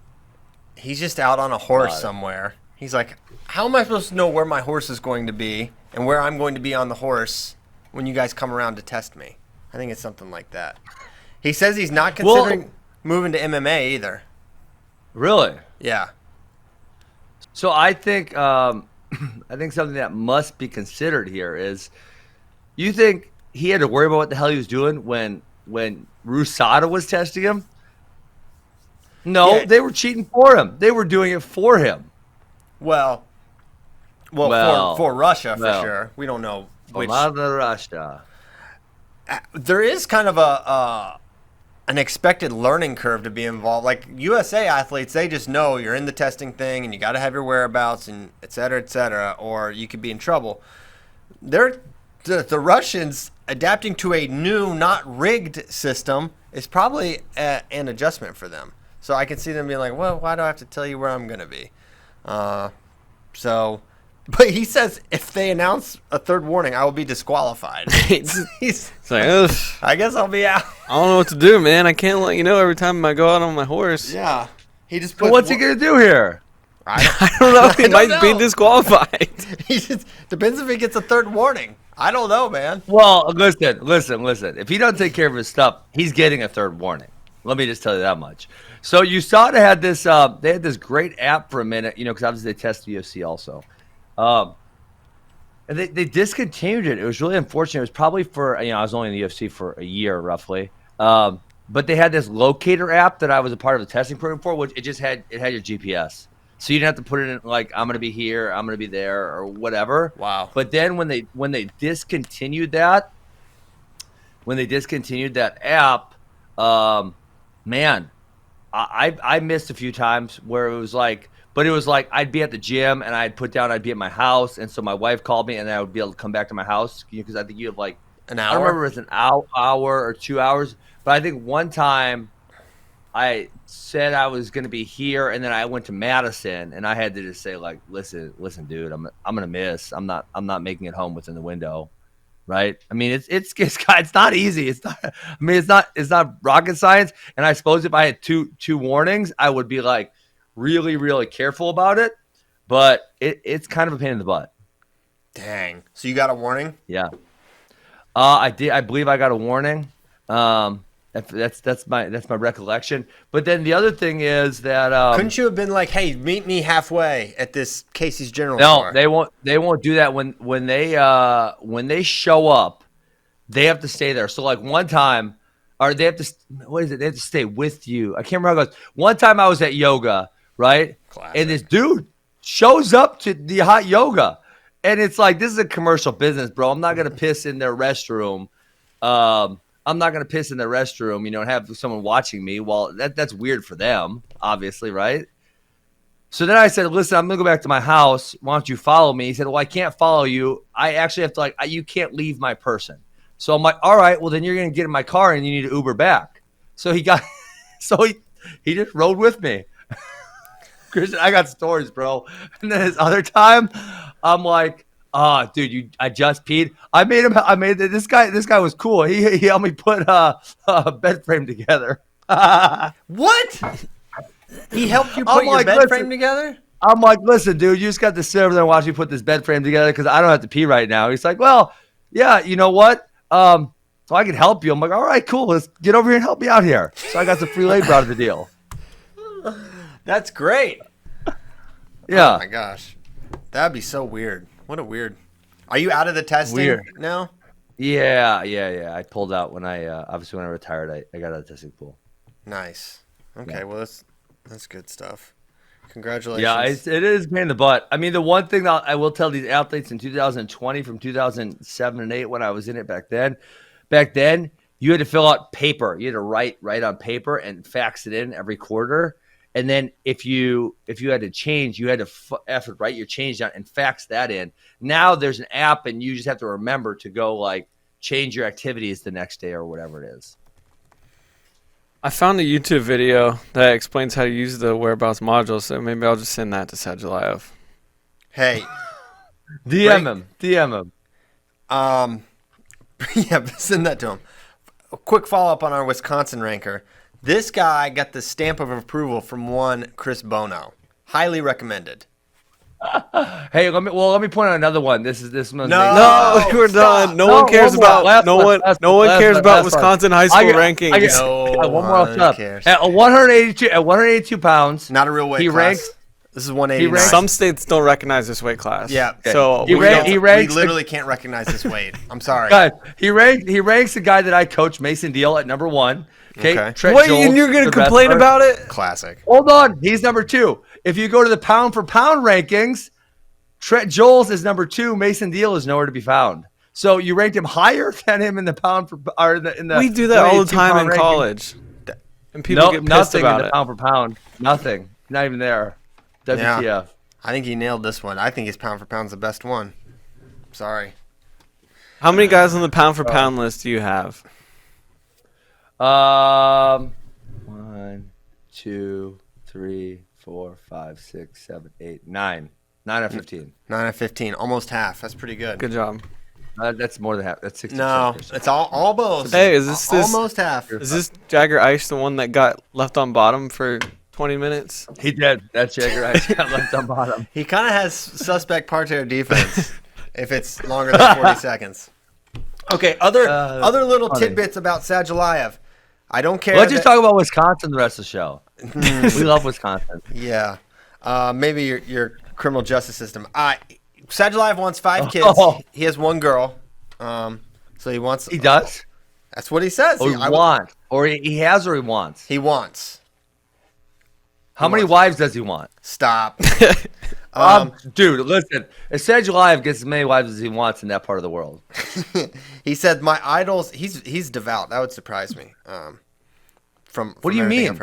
He's just out on a horse somewhere. He's like, how am I supposed to know where my horse is going to be and where I'm going to be on the horse when you guys come around to test me? I think it's something like that. He says he's not considering moving to MMA either. Really? Yeah. So I think something that must be considered here is, you think he had to worry about what the hell he was doing when Rusada was testing him? No, they were cheating for him. They were doing it for him. Well, for Russia, for sure. We don't know which. Russia. There is kind of an expected learning curve to be involved. Like USA athletes, they just know you're in the testing thing and you got to have your whereabouts and et cetera, or you could be in trouble. The Russians adapting to a new, not rigged system is probably an adjustment for them. So I can see them being like, well, why do I have to tell you where I'm going to be? But he says if they announce a third warning, I will be disqualified. He's like, ugh. I guess I'll be out. I don't know what to do, man. I can't let you know every time I go out on my horse. Yeah. He just what's he going to do here? I don't know. He might be disqualified. He just depends if he gets a third warning. I don't know, man. Well, listen. If he doesn't take care of his stuff, he's getting a third warning. Let me just tell you that much. So you saw they had this great app for a minute, because obviously they test the UFC also. And they discontinued it. It was really unfortunate. It was probably for, I was only in the UFC for a year roughly. But they had this locator app that I was a part of the testing program for, which it had your GPS. So you didn't have to put it in like, I'm going to be here, I'm going to be there, or whatever. Wow. But then when they discontinued that app, man, I missed a few times where it was like, I'd be at the gym and I'd be at my house, and so my wife called me and I would be able to come back to my house because I think you have like an hour. I don't remember if it was an hour or 2 hours, but I think one time I said I was going to be here, and then I went to Madison, and I had to just say like, listen, dude, I'm gonna miss. I'm not making it home within the window, right? I mean, it's not easy. It's not rocket science. And I suppose if I had two warnings, I would be like really, really careful about it. But it's kind of a pain in the butt. Dang. So you got a warning? Yeah. I did. I believe I got a warning. That's my recollection. But then the other thing is that couldn't you have been like, "Hey, meet me halfway at this Casey's General No, Store"? they won't do that when they show up. They have to stay there. So like one time, or they have to what is it? They have to stay with you. I can't remember how it goes. One time I was at yoga, right? Classic. And this dude shows up to the hot yoga, and it's like, this is a commercial business, bro. I'm not gonna piss in their restroom. I'm not gonna piss in their restroom, and have someone watching me. Well, that's weird for them, obviously, right? So then I said, listen, I'm going to go back to my house. Why don't you follow me? He said, well, I can't follow you. I actually have to, you can't leave my person. So I'm like, all right, well, then you're going to get in my car and you need to Uber back. So he just rode with me. Christian, I got stories, bro. And then his other time, I'm like, dude, I just peed. This guy was cool. He helped me put a bed frame together. What? He helped you put your bed frame together? I'm like, listen, dude, you just got to sit over there and watch me put this bed frame together because I don't have to pee right now. He's like, well, yeah, you know what? So I can help you. I'm like, all right, cool. Let's get over here and help me out here. So I got some free labor out of the deal. That's great. Yeah. Oh, my gosh. That'd be so weird. What a weird. Are you out of the testing now? Yeah. I pulled out when obviously when I retired, I got out of the testing pool. Nice. Okay, well, that's good stuff. Congratulations. Yeah, it is pain in the butt. I mean, the one thing that I will tell these athletes in 2020 from 2007 and 8 when I was in it back then, you had to fill out paper. You had to write on paper and fax it in every quarter. And then if you had to change, you had to have to write your change down and fax that in. Now there's an app and you just have to remember to go change your activities the next day or whatever it is. I found a YouTube video that explains how to use the whereabouts module, so maybe I'll just send that to Sajalayev. Hey. DM him. Yeah, send that to him. A quick follow-up on our Wisconsin ranker. This guy got the stamp of approval from one Chris Bono. Highly recommended. Hey, let me point out another one. This one. No, we're done. No one cares about Wisconsin high school rankings. One more off top. At 182 pounds. Not a real weight class. This is 189. Some states don't recognize this weight class. Yeah. Okay. So we literally can't recognize this weight. I'm sorry. Guys, he ranks the guy that I coach, Mason Deal, at number 1. Okay. Wait, and you're going to complain about it? Classic. Hold on. He's number 2. If you go to the pound for pound rankings, Trent Joles is number 2. Mason Deal is nowhere to be found. So you ranked him higher than him in the pound for or in the. We do that all the time in college, and people get pissed about it. Pound for pound, nothing, not even there. WTF? Yeah. I think he nailed this one. I think his pound for pound's the best one. Sorry. How many guys on the pound for pound list do you have? 1, 2, 3, 4, 5, 6, 7, 8, 9. 9 out of 15. 9 out of 15. Almost half. That's pretty good. Good job. That's more than half. That's 60%. No, it's almost. Hey, is this almost half? Is this Jagger Ice the one that got left on bottom for 20 minutes? He did. That's Jagger Ice got left on bottom. He kind of has suspect parterre defense if it's longer than 40 seconds. Okay, other little tidbits about Sajalayev. I don't care. Let's just talk about Wisconsin the rest of the show. We love Wisconsin. Yeah. Maybe your criminal justice system. Sajalayev wants 5 kids. He has 1 girl. So he wants. He does? That's what he says. Or he wants. Or he has or he wants. He wants. How many wives does he want? Stop. Dude, listen. Sajalayev gets as many wives as he wants in that part of the world. He said, "My idols." He's devout. That would surprise me. From what do you mean?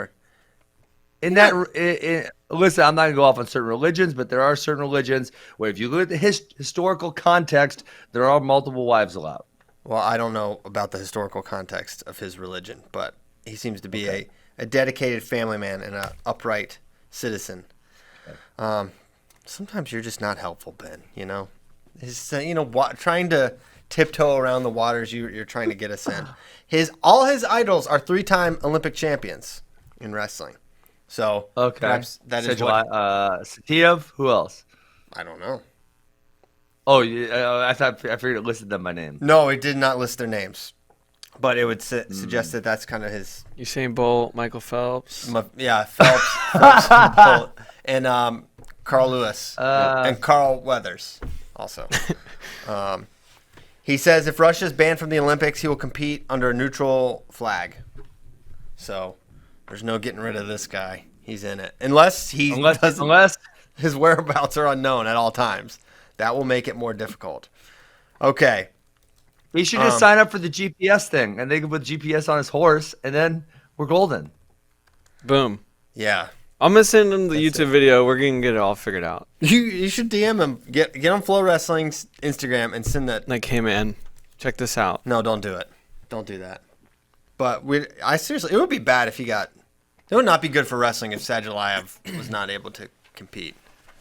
Listen, I'm not gonna go off on certain religions, but there are certain religions where if you look at the historical context, there are multiple wives allowed. Well, I don't know about the historical context of his religion, but he seems to be a dedicated family man and an upright citizen. Okay. Sometimes you're just not helpful, Ben. It's, trying to tiptoe around the waters you're trying to get us in. All his idols are 3-time Olympic champions in wrestling. So perhaps that is what. Satiev, who else? I don't know. Oh, I figured it listed them by name. No, it did not list their names, but it would suggest that that's kind of his. Usain Bolt, Michael Phelps. Yeah, Phelps Bolt, and Carl Lewis and Carl Weathers also. He says if Russia's banned from the Olympics, he will compete under a neutral flag. So there's no getting rid of this guy. He's in it. Unless his whereabouts are unknown at all times. That will make it more difficult. Okay. He should just sign up for the GPS thing, and they can put GPS on his horse, and then we're golden. Boom. Yeah. I'm going to send him the YouTube video. We're going to get it all figured out. You should DM him. Get on FloWrestling's Instagram and send that. Like, hey, man, check this out. No, don't do it. Don't do that. But I seriously, it would be bad if he got. It would not be good for wrestling if Sadulayev was not able to compete.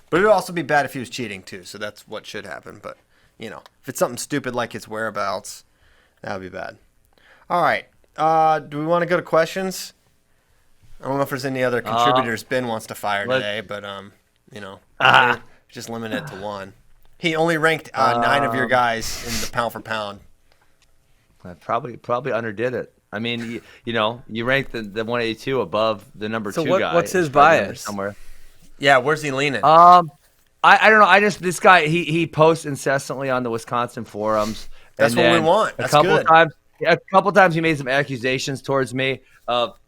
But it would also be bad if he was cheating too. So that's what should happen. But if it's something stupid like his whereabouts, that would be bad. All right. Do we want to go to questions? I don't know if there's any other contributors Ben wants to fire today, but just limit it to one. He only ranked 9 of your guys in the pound for pound. I probably underdid it. I mean, you ranked the 182 above the number 2 guy. What's his bias? Somewhere. Yeah, where's he leaning? I don't know. This guy he posts incessantly on the Wisconsin forums. That's what we want. That's good. A couple times he made some accusations towards me of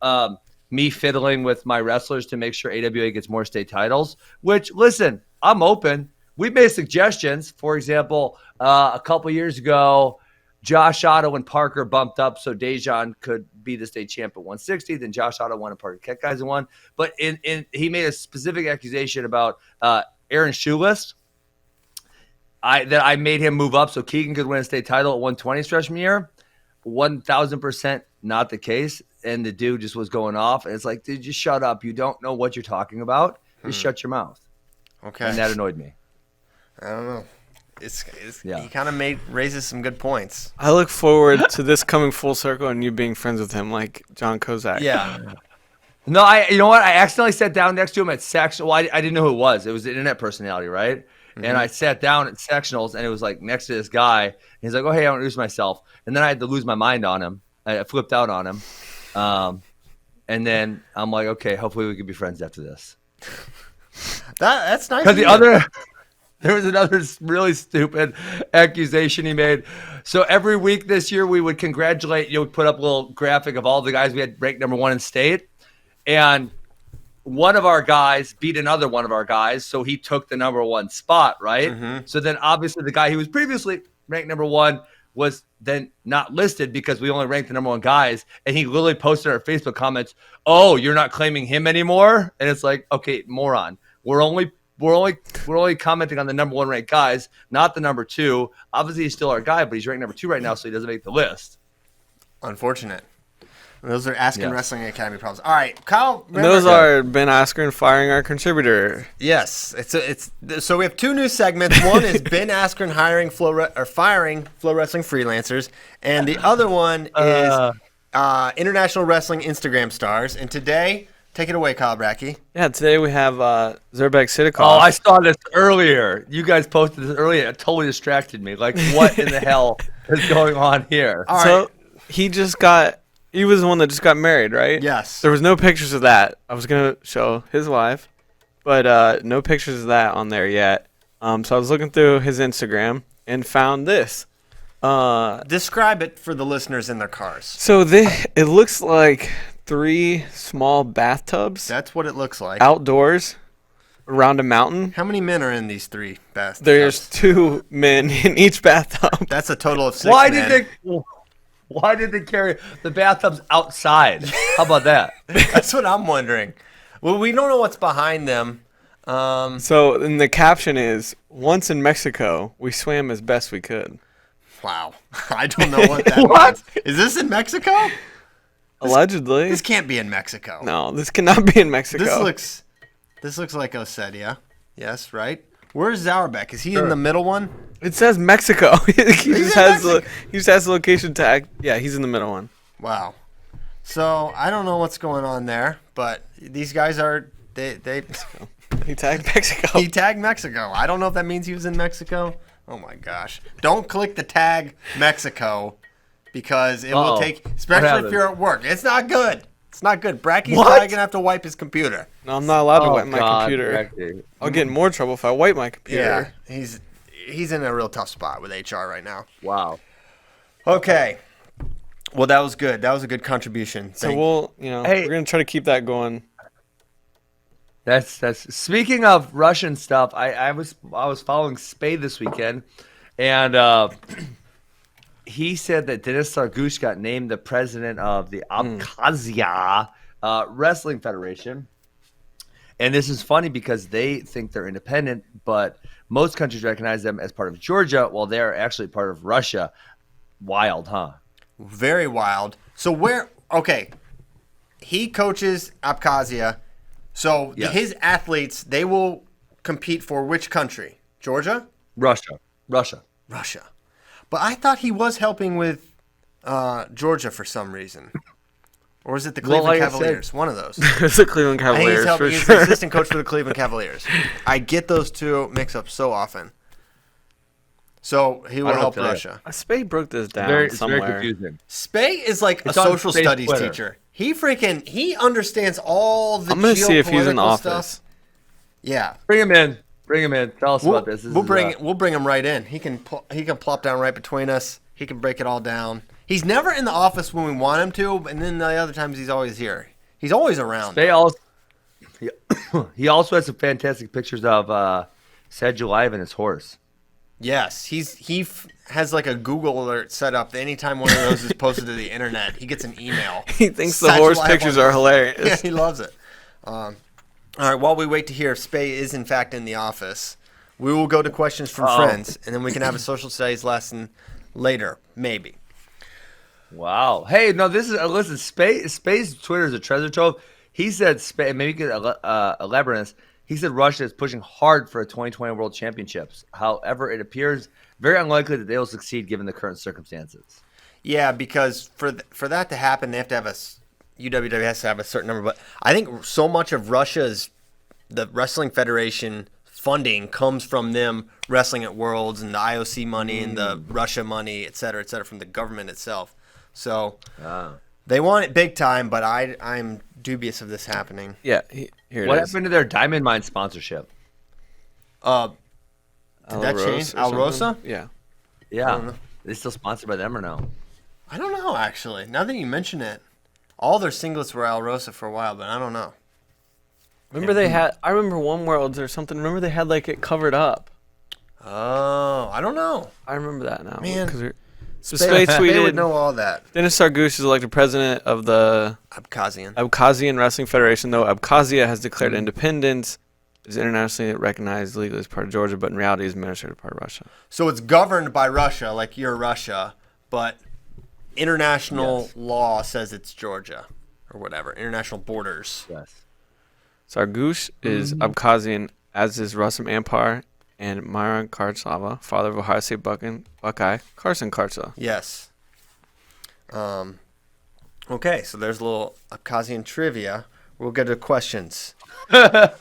me fiddling with my wrestlers to make sure AWA gets more state titles. Which, listen, I'm open. We've made suggestions. For example, a couple years ago, Josh Otto and Parker bumped up so Dejan could be the state champ at 160. Then Josh Otto won and Parker kept guys and won. But he made a specific accusation about Aaron Shoeless. That I made him move up so Keegan could win a state title at 120 his freshman year. 1,000% not the case. And the dude just was going off. And it's like, dude, just shut up. You don't know what you're talking about. Just shut your mouth. Okay. And that annoyed me. I don't know. He kind of raises some good points. I look forward to this coming full circle and you being friends with him like John Kozak. Yeah. No, you know what? I accidentally sat down next to him at sectional. Well, I didn't know who it was. It was the internet personality, right? Mm-hmm. And I sat down at sectionals, and it was like next to this guy. And he's like, "Oh, hey, I want to introduce myself." And then I had to lose my mind on him. I flipped out on him. And then I'm like, "Okay, hopefully we can be friends after this." That's nice. Because there was another really stupid accusation he made. So every week this year, we would congratulate, put up a little graphic of all the guys we had ranked number 1 in state. And one of our guys beat another one of our guys, so he took the number 1 spot, right? Mm-hmm. So then obviously the guy who was previously ranked number 1 was then not listed because we only ranked the number 1 guys. And he literally posted our Facebook comments, "Oh, you're not claiming him anymore?" And it's like, okay, moron. We're only commenting on the number 1 ranked guys, not the number 2. Obviously, he's still our guy, but he's ranked number 2 right now, so he doesn't make the list. Unfortunate. Those are Asking Wrestling Academy problems. All right, Kyle. Those are Ben Askren firing our contributor. Yes, so we have 2 new segments. One is Ben Askren firing FloWrestling freelancers, and the other one is International Wrestling Instagram stars. And today, take it away, Kyle Brackey. Yeah, today we have Zurbek Sidikov. Oh, I saw this earlier. You guys posted this earlier. It totally distracted me. Like, what in the hell is going on here? All right. So he was the one that just got married, right? Yes. There was no pictures of that. I was going to show his wife, but no pictures of that on there yet. So I was looking through his Instagram and found this. Describe it for the listeners in their cars. So it looks like 3 small bathtubs. That's what it looks like. Outdoors around a mountain. How many men are in these 3 bathtubs? There's 2 men in each bathtub. That's a total of 6 men. Why did they carry the bathtubs outside? How about that? That's what I'm wondering. Well, we don't know what's behind them. So, and the caption is, "Once in Mexico, we swam as best we could." Wow. I don't know what that means. Is this in Mexico? Allegedly. This can't be in Mexico. No, this cannot be in Mexico. This looks like Ossetia. Yes, right? Where's Zauerbeck? Is he in the middle one? It says Mexico. he just has the location tag. Yeah, he's in the middle one. Wow. So I don't know what's going on there, but these guys are they He tagged Mexico. He tagged Mexico. I don't know if that means he was in Mexico. Oh my gosh! Don't click the tag Mexico because it will take, especially if you're at work. It's not good. It's not good. Bracky's probably gonna have to wipe his computer. No, I'm not allowed to wipe my computer. Bracky. I'll get in more trouble if I wipe my computer. Yeah, he's in a real tough spot with HR right now. Wow. Okay. Well, that was good. That was a good contribution. So we're gonna try to keep that going. That's speaking of Russian stuff. I was following Spey this weekend, and he said that Denis Sargush got named the president of the Abkhazia Wrestling Federation. And this is funny because they think they're independent, but most countries recognize them as part of Georgia, while they're actually part of Russia. Wild, huh? Very wild. So okay, he coaches Abkhazia. So his athletes, they will compete for which country? Georgia? Russia. But I thought he was helping with Georgia for some reason. Or is it the Cleveland Cavaliers? One of those. It's the Cleveland Cavaliers for he's sure. the assistant coach for the Cleveland Cavaliers. I get those two mixed up so often. So he will help Russia. Spey broke this down somewhere. Very confusing. Spey is like a social studies teacher. He understands all the. I'm gonna see if he's in the office. Stuff. Yeah, Bring him in. Tell us about this. We'll bring him right in. He can plop down right between us. He can break it all down. He's never in the office when we want him to, and then the other times he's always here. He's always around. He also has some fantastic pictures of Sadulayev and his horse. Yes, he has like a Google alert set up that anytime one of those is posted to the internet, he gets an email. He thinks the horse pictures are hilarious. Yeah, he loves it. All right, while we wait to hear if Spey is in fact in the office, we will go to questions from friends, and then we can have a social studies lesson later, maybe. Wow. Hey, no, this is listen. Spey's Twitter is a treasure trove. He said Spey. Maybe you could elaborate on this. He said Russia is pushing hard for a 2020 World Championships. However, it appears very unlikely that they will succeed given the current circumstances. Yeah, because for that to happen, they have to have UWW has to have a certain number. But I think so much of Russia's the Wrestling Federation funding comes from them wrestling at Worlds and the IOC money and the Russia money, et cetera, from the government itself. So they want it big time, but I'm dubious of this happening. Yeah, here it What is. happened to their Diamond Mine sponsorship? Did that change? Alrosa? Yeah. Yeah. They still sponsored by them or no? I don't know, actually. Now that you mention it, all their singlets were Alrosa for a while, but I don't know. Remember they had? I remember one Worlds or something. Remember they had like it covered up. Oh, I don't know. I remember that now. Man. Spey Spey would tweeted, know all that. Denis Sargush is elected president of the Abkhazian Wrestling Federation, though Abkhazia has declared independence, is internationally recognized legally as part of Georgia, but in reality is administrative part of Russia. So it's governed by Russia, like you're Russia, but international law says it's Georgia or whatever. International borders. Yes. Sargush is Abkhazian, as is Rustam Ampar and Myron Kartsava, father of Ohio State Buckeye Carson Kartsa. Yes. Okay, so there's a little Abkhazian trivia. We'll get to questions. Located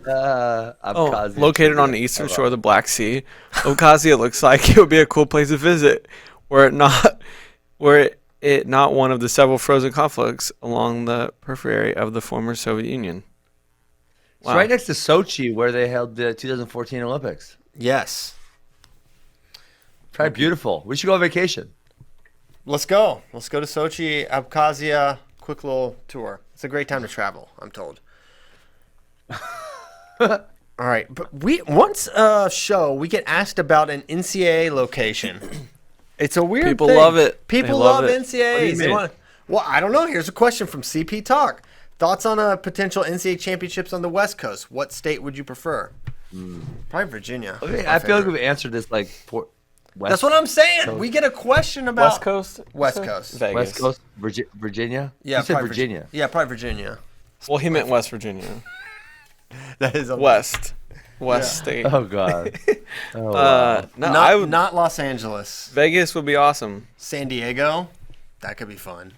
Abkhazia. on the eastern shore of the Black Sea, Abkhazia looks like it would be a cool place to visit, were it not one of the several frozen conflicts along the periphery of the former Soviet Union. It's right next to Sochi, where they held the 2014 Olympics. Yes. Probably beautiful. We should go on vacation. Let's go. Let's go to Sochi, Abkhazia. Quick little tour. It's a great time to travel, I'm told. All right. But once a show, we get asked about an NCAA location. It's a weird People thing. love it. People They love love it. NCAAs. Well, I don't know. Here's a question from CP Talk. Thoughts on potential NCAA championships on the West Coast? What state would you prefer? Probably Virginia. Okay, I feel like we've answered this like That's what I'm saying. We get a question about West Coast? West Coast. Vegas. West Coast, Virginia. Yeah, you said probably Virginia. Yeah, probably Virginia. Well, he meant West Virginia. That is West State. Oh God. Oh, wow. No, not Los Angeles. Vegas would be awesome. San Diego. That could be fun.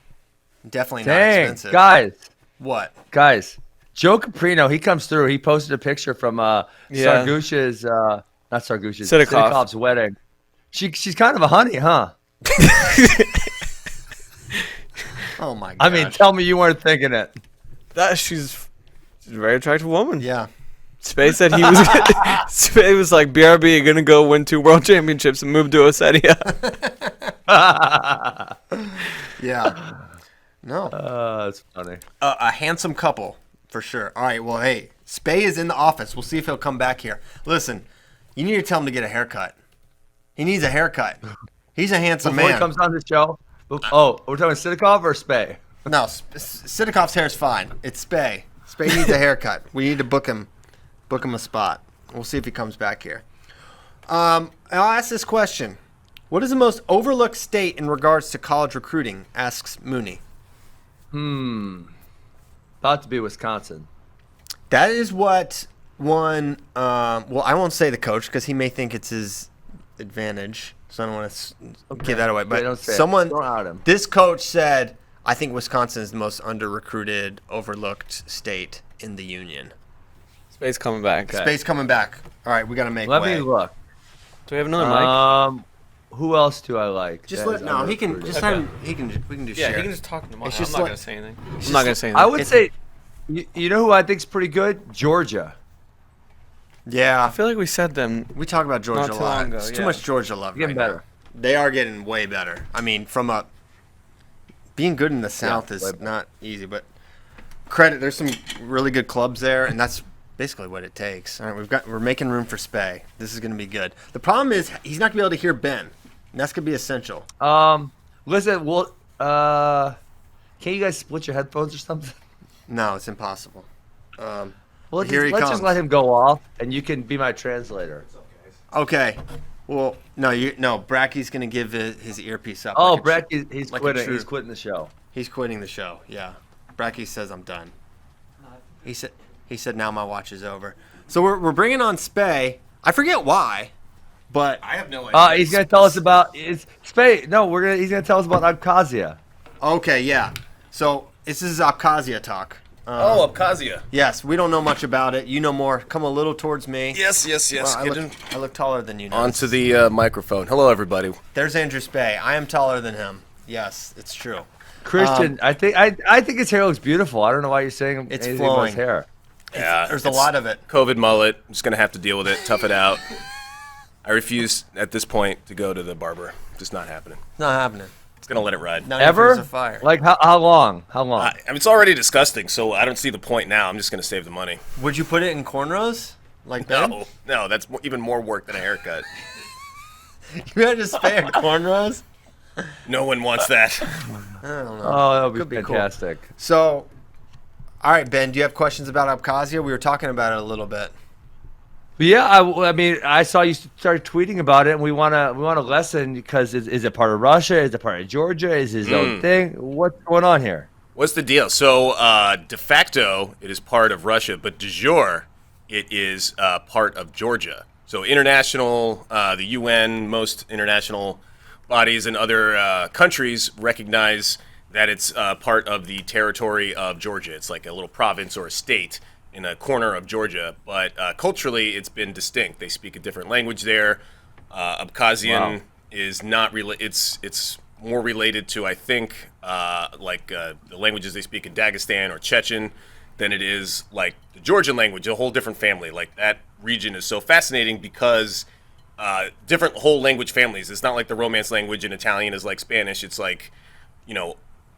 Definitely not Dang, expensive. guys. What? Joe Caprino, he comes through. He posted a picture from Sargush's not Sargush's, Siddiqov. Siddiqov's wedding. She's kind of a honey, huh? Oh my god. I mean, tell me you weren't thinking it. She's a very attractive woman. Yeah. Spey said he was. Spey was like, BRB gonna go win 2 world championships and move to Ossetia. Yeah. No. That's funny. A handsome couple, for sure. All right, well, hey, Spey is in the office. We'll see if he'll come back here. Listen, you need to tell him to get a haircut. He needs a haircut. He's a handsome Before man. he comes on the show. Oh, we're talking Siddiqov or Spey? No, Siddiqov's hair is fine. It's Spey. Spey needs a haircut. We need to book him a spot. We'll see if he comes back here. I'll ask this question. What is the most overlooked state in regards to college recruiting? Asks Mooney. Thought to be Wisconsin. That is what one. Well, I won't say the coach because he may think it's his advantage, so I don't want to give that away. But don't say it. someone, Don't out him. this coach said, I think Wisconsin is the most under-recruited, overlooked state in the union. Spey's coming back. Okay. Spey's coming back. All right, we got to make Let way. me look. Do we have another mic? Who else do I like? Just that let is no. He can under-recruited? just have him. We can just Yeah, share. he can just talk to him. I'm It's not just going like- to say anything. I'm not gonna say anything. I would say, you know who I think's pretty good? Georgia. Yeah, I feel like we said them. we talk about Georgia Not a too lot. long ago, It's too yeah. much Georgia love. Getting right better. now. They are getting way better. I mean, being good in the South way is better. not easy, but credit. There's some really good clubs there, and that's basically what it takes. All right, we're making room for Spey. This is going to be good. The problem is he's not going to be able to hear Ben. And that's going to be essential. Listen, well, can't you guys split your headphones or something? No, it's impossible. Well, Here he let's comes. just let him go off, and you can be my translator. Okay. Well, no. Bracky's going to give his earpiece up. Oh, like a Brett, tr- he's like a quitting. true- He's quitting the show. He's quitting the show. Yeah. Bracky says I'm done. He said now my watch is over. So we're bringing on Spey. I forget why, but I have no idea. He's gonna tell us about Spey. No, he's gonna tell us about Abkhazia. okay, yeah. So this is Abkhazia talk. Abkhazia. Yes, we don't know much about it. You know more. Come a little towards me. Yes. Well, I look taller than you now. Onto the microphone. Hello, everybody. There's Andrew Spey. I am taller than him. Yes, it's true. Christian, I think his hair looks beautiful. I don't know why you're saying It's anything about his flowing. hair. Yeah, There's a lot of it. COVID mullet. I'm just going to have to deal with it, tough it out. I refuse at this point to go to the barber. Just not happening. It's not happening. It's going to let it ride. Not even if Ever? there's a fire. Like how long? How long? I mean, it's already disgusting, so I don't see the point now. I'm just going to save the money. Would you put it in cornrows? Like Ben? No, that's even more work than a haircut. You had to Spey in cornrows? No one wants that. I don't know. Oh, that would Could be be cool. fantastic. So, all right, Ben, do you have questions about Abkhazia? We were talking about it a little bit. But yeah, I mean, I saw you started tweeting about it, and we want a lesson because is it part of Russia? Is it part of Georgia? Is his own thing? What's going on here? What's the deal? So, de facto, it is part of Russia, but de jure, it is part of Georgia. So, international, the UN, most international bodies and other countries recognize that it's part of the territory of Georgia. It's like a little province or a state in a corner of Georgia, but culturally, it's been distinct. They speak a different language there. Abkhazian Wow. is not it's more related to, I think, the languages they speak in Dagestan or Chechen than it is like the Georgian language, a whole different family. Like that region is so fascinating because different whole language families. It's not like the Romance language in Italian is like Spanish. It's like,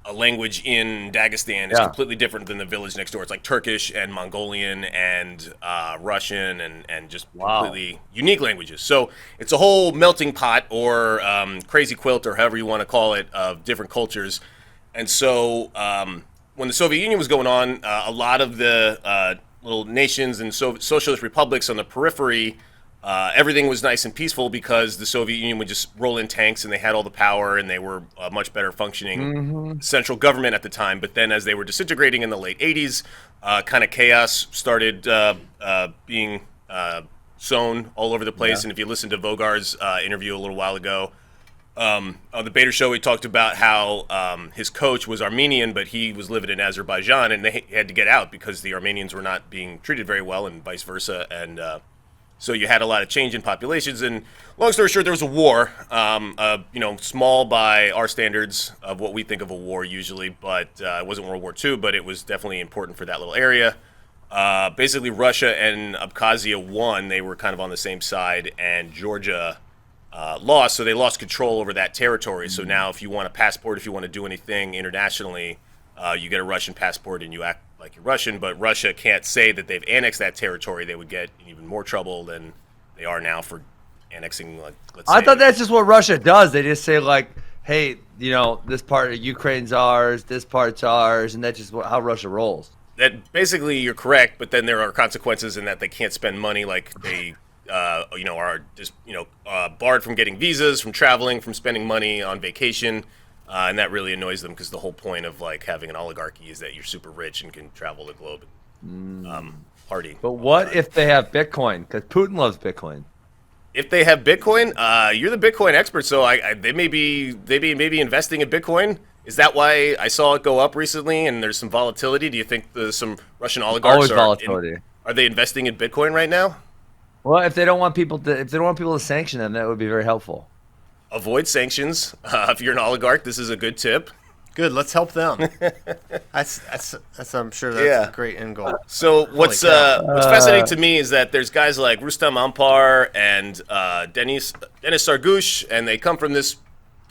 a language in Dagestan is Yeah. completely different than the village next door. It's like Turkish and Mongolian and Russian and just completely unique languages. So it's a whole melting pot or crazy quilt or however you want to call it of different cultures. And so when the Soviet Union was going on, a lot of the little nations and socialist republics on the periphery, everything was nice and peaceful because the Soviet Union would just roll in tanks and they had all the power and they were a much better functioning central government at the time. But then as they were disintegrating in the late 80s, kind of chaos started being sown all over the place. Yeah. And if you listen to Vogar's interview a little while ago, on the Bader Show, he talked about how his coach was Armenian, but he was living in Azerbaijan and they had to get out because the Armenians were not being treated very well and vice versa. And So you had a lot of change in populations, and long story short, there was a war. Small by our standards of what we think of a war usually, but it wasn't World War II, but it was definitely important for that little area. Basically, Russia and Abkhazia won. They were kind of on the same side, and Georgia lost, so they lost control over that territory. So now if you want a passport, if you want to do anything internationally, you get a Russian passport and you act like you're Russian, but Russia can't say that they've annexed that territory. They would get in even more trouble than they are now for annexing, like, let's say. I thought that's just what Russia does. They just say, like, hey, this part of Ukraine's ours, this part's ours, and that's just how Russia rolls. That basically you're correct, but then there are consequences in that they can't spend money, like they are just barred from getting visas, from traveling, from spending money on vacation. And that really annoys them because the whole point of like having an oligarchy is that you're super rich and can travel the globe and party. But what if they have Bitcoin? Because Putin loves Bitcoin. If they have Bitcoin, you're the Bitcoin expert, so they may be investing in Bitcoin. Is that why I saw it go up recently and there's some volatility? Do you think there's some Russian oligarchs Always volatility. Are they investing in Bitcoin right now? Well, if they don't want people to sanction them, that would be very helpful. Avoid sanctions. If you're an oligarch, this is a good tip. Good, let's help them. that's I'm sure that's a great end goal. So what's fascinating to me is that there's guys like Rustam Ampar and Denis Sargush, and they come from this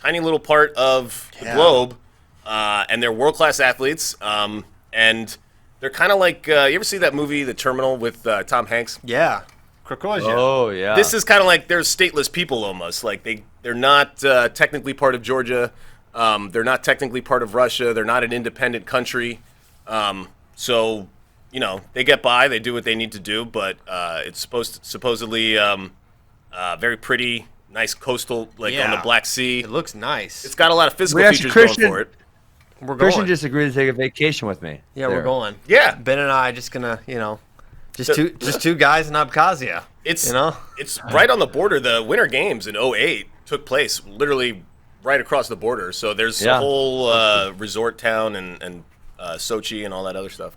tiny little part of the globe, and they're world-class athletes, and they're kind of like, you ever see that movie, The Terminal, with Tom Hanks? Yeah. Krakozhia. Oh, yeah. This is kind of like they're stateless people almost. Like they're not technically part of Georgia. They're not technically part of Russia. They're not an independent country. So, they get by. They do what they need to do. But it's supposedly very pretty, nice coastal, on the Black Sea. It looks nice. It's got a lot of physical features going for it. We're going. Christian just agreed to take a vacation with me. Yeah, we're going. Yeah. Ben and I just gonna, just two guys in Abkhazia. It's right on the border. The Winter Games in 2008 took place literally right across the border. So there's a whole resort town and Sochi and all that other stuff.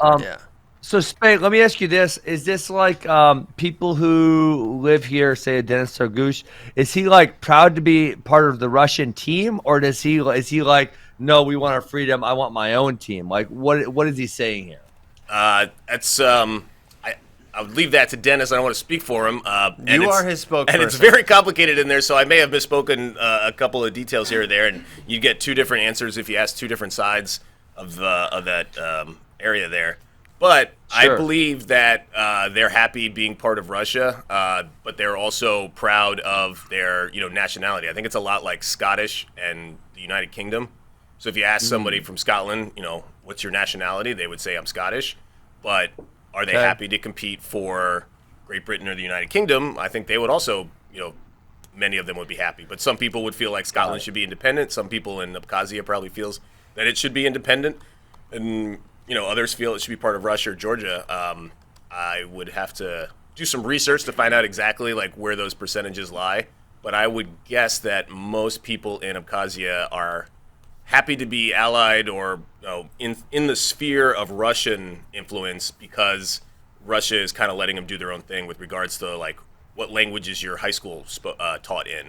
So, Spey, let me ask you this. Is this like people who live here, say Denis Sargush, is he like proud to be part of the Russian team, or is he like, no, we want our freedom, I want my own team? Like, what is he saying here? I would leave that to Dennis. I don't want to speak for him. You are his spokesperson. And it's very complicated in there, so I may have misspoken a couple of details here or there, and you get two different answers if you ask two different sides of that area there. But sure. I believe that they're happy being part of Russia, but they're also proud of their nationality. I think it's a lot like Scottish and the United Kingdom. So if you ask somebody from Scotland, what's your nationality, they would say I'm Scottish. But are they happy to compete for Great Britain or the United Kingdom? I think they would also, many of them would be happy. But some people would feel like Scotland should be independent. Some people in Abkhazia probably feels that it should be independent. And, others feel it should be part of Russia or Georgia. I would have to do some research to find out exactly where those percentages lie. But I would guess that most people in Abkhazia are happy to be allied or in the sphere of Russian influence because Russia is kind of letting them do their own thing with regards to what languages your high school taught in,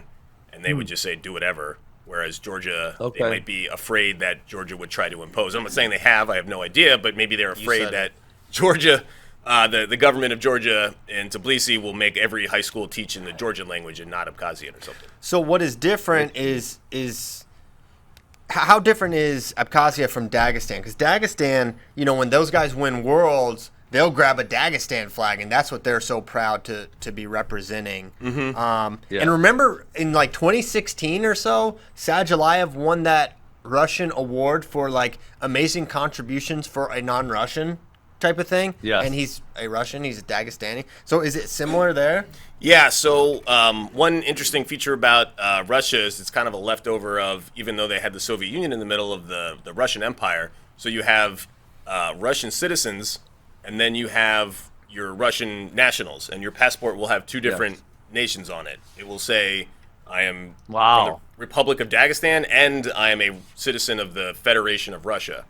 and they would just say do whatever. Whereas Georgia, they might be afraid that Georgia would try to impose. I'm not saying they have. I have no idea, but maybe they're afraid that Georgia, the government of Georgia in Tbilisi will make every high school teach in the Georgian language and not Abkhazian or something. So what is different is how different is Abkhazia from Dagestan? Because Dagestan, when those guys win worlds, they'll grab a Dagestan flag, and that's what they're so proud to be representing. And remember, in 2016 or so, Sajalayev won that Russian award for amazing contributions for a non-Russian type of thing. Yes. And he's a Russian, he's a Dagestani. So is it similar there? Yeah, so one interesting feature about Russia is it's kind of a leftover of, even though they had the Soviet Union in the middle of the Russian Empire, so you have Russian citizens, and then you have your Russian nationals, and your passport will have two different nations on it. It will say, I am from the Republic of Dagestan, and I am a citizen of the Federation of Russia.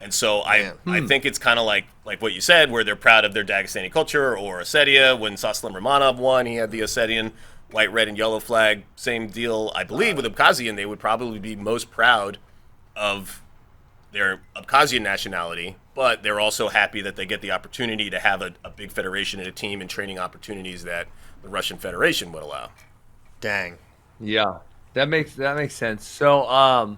And so I think it's kind of like what you said, where they're proud of their Dagestani culture, or Ossetia. When Soslan Romanov won, he had the Ossetian white, red, and yellow flag. Same deal, I believe, with Abkhazian. They would probably be most proud of their Abkhazian nationality, but they're also happy that they get the opportunity to have a big federation and a team and training opportunities that the Russian Federation would allow. Dang. Yeah, that makes sense. So,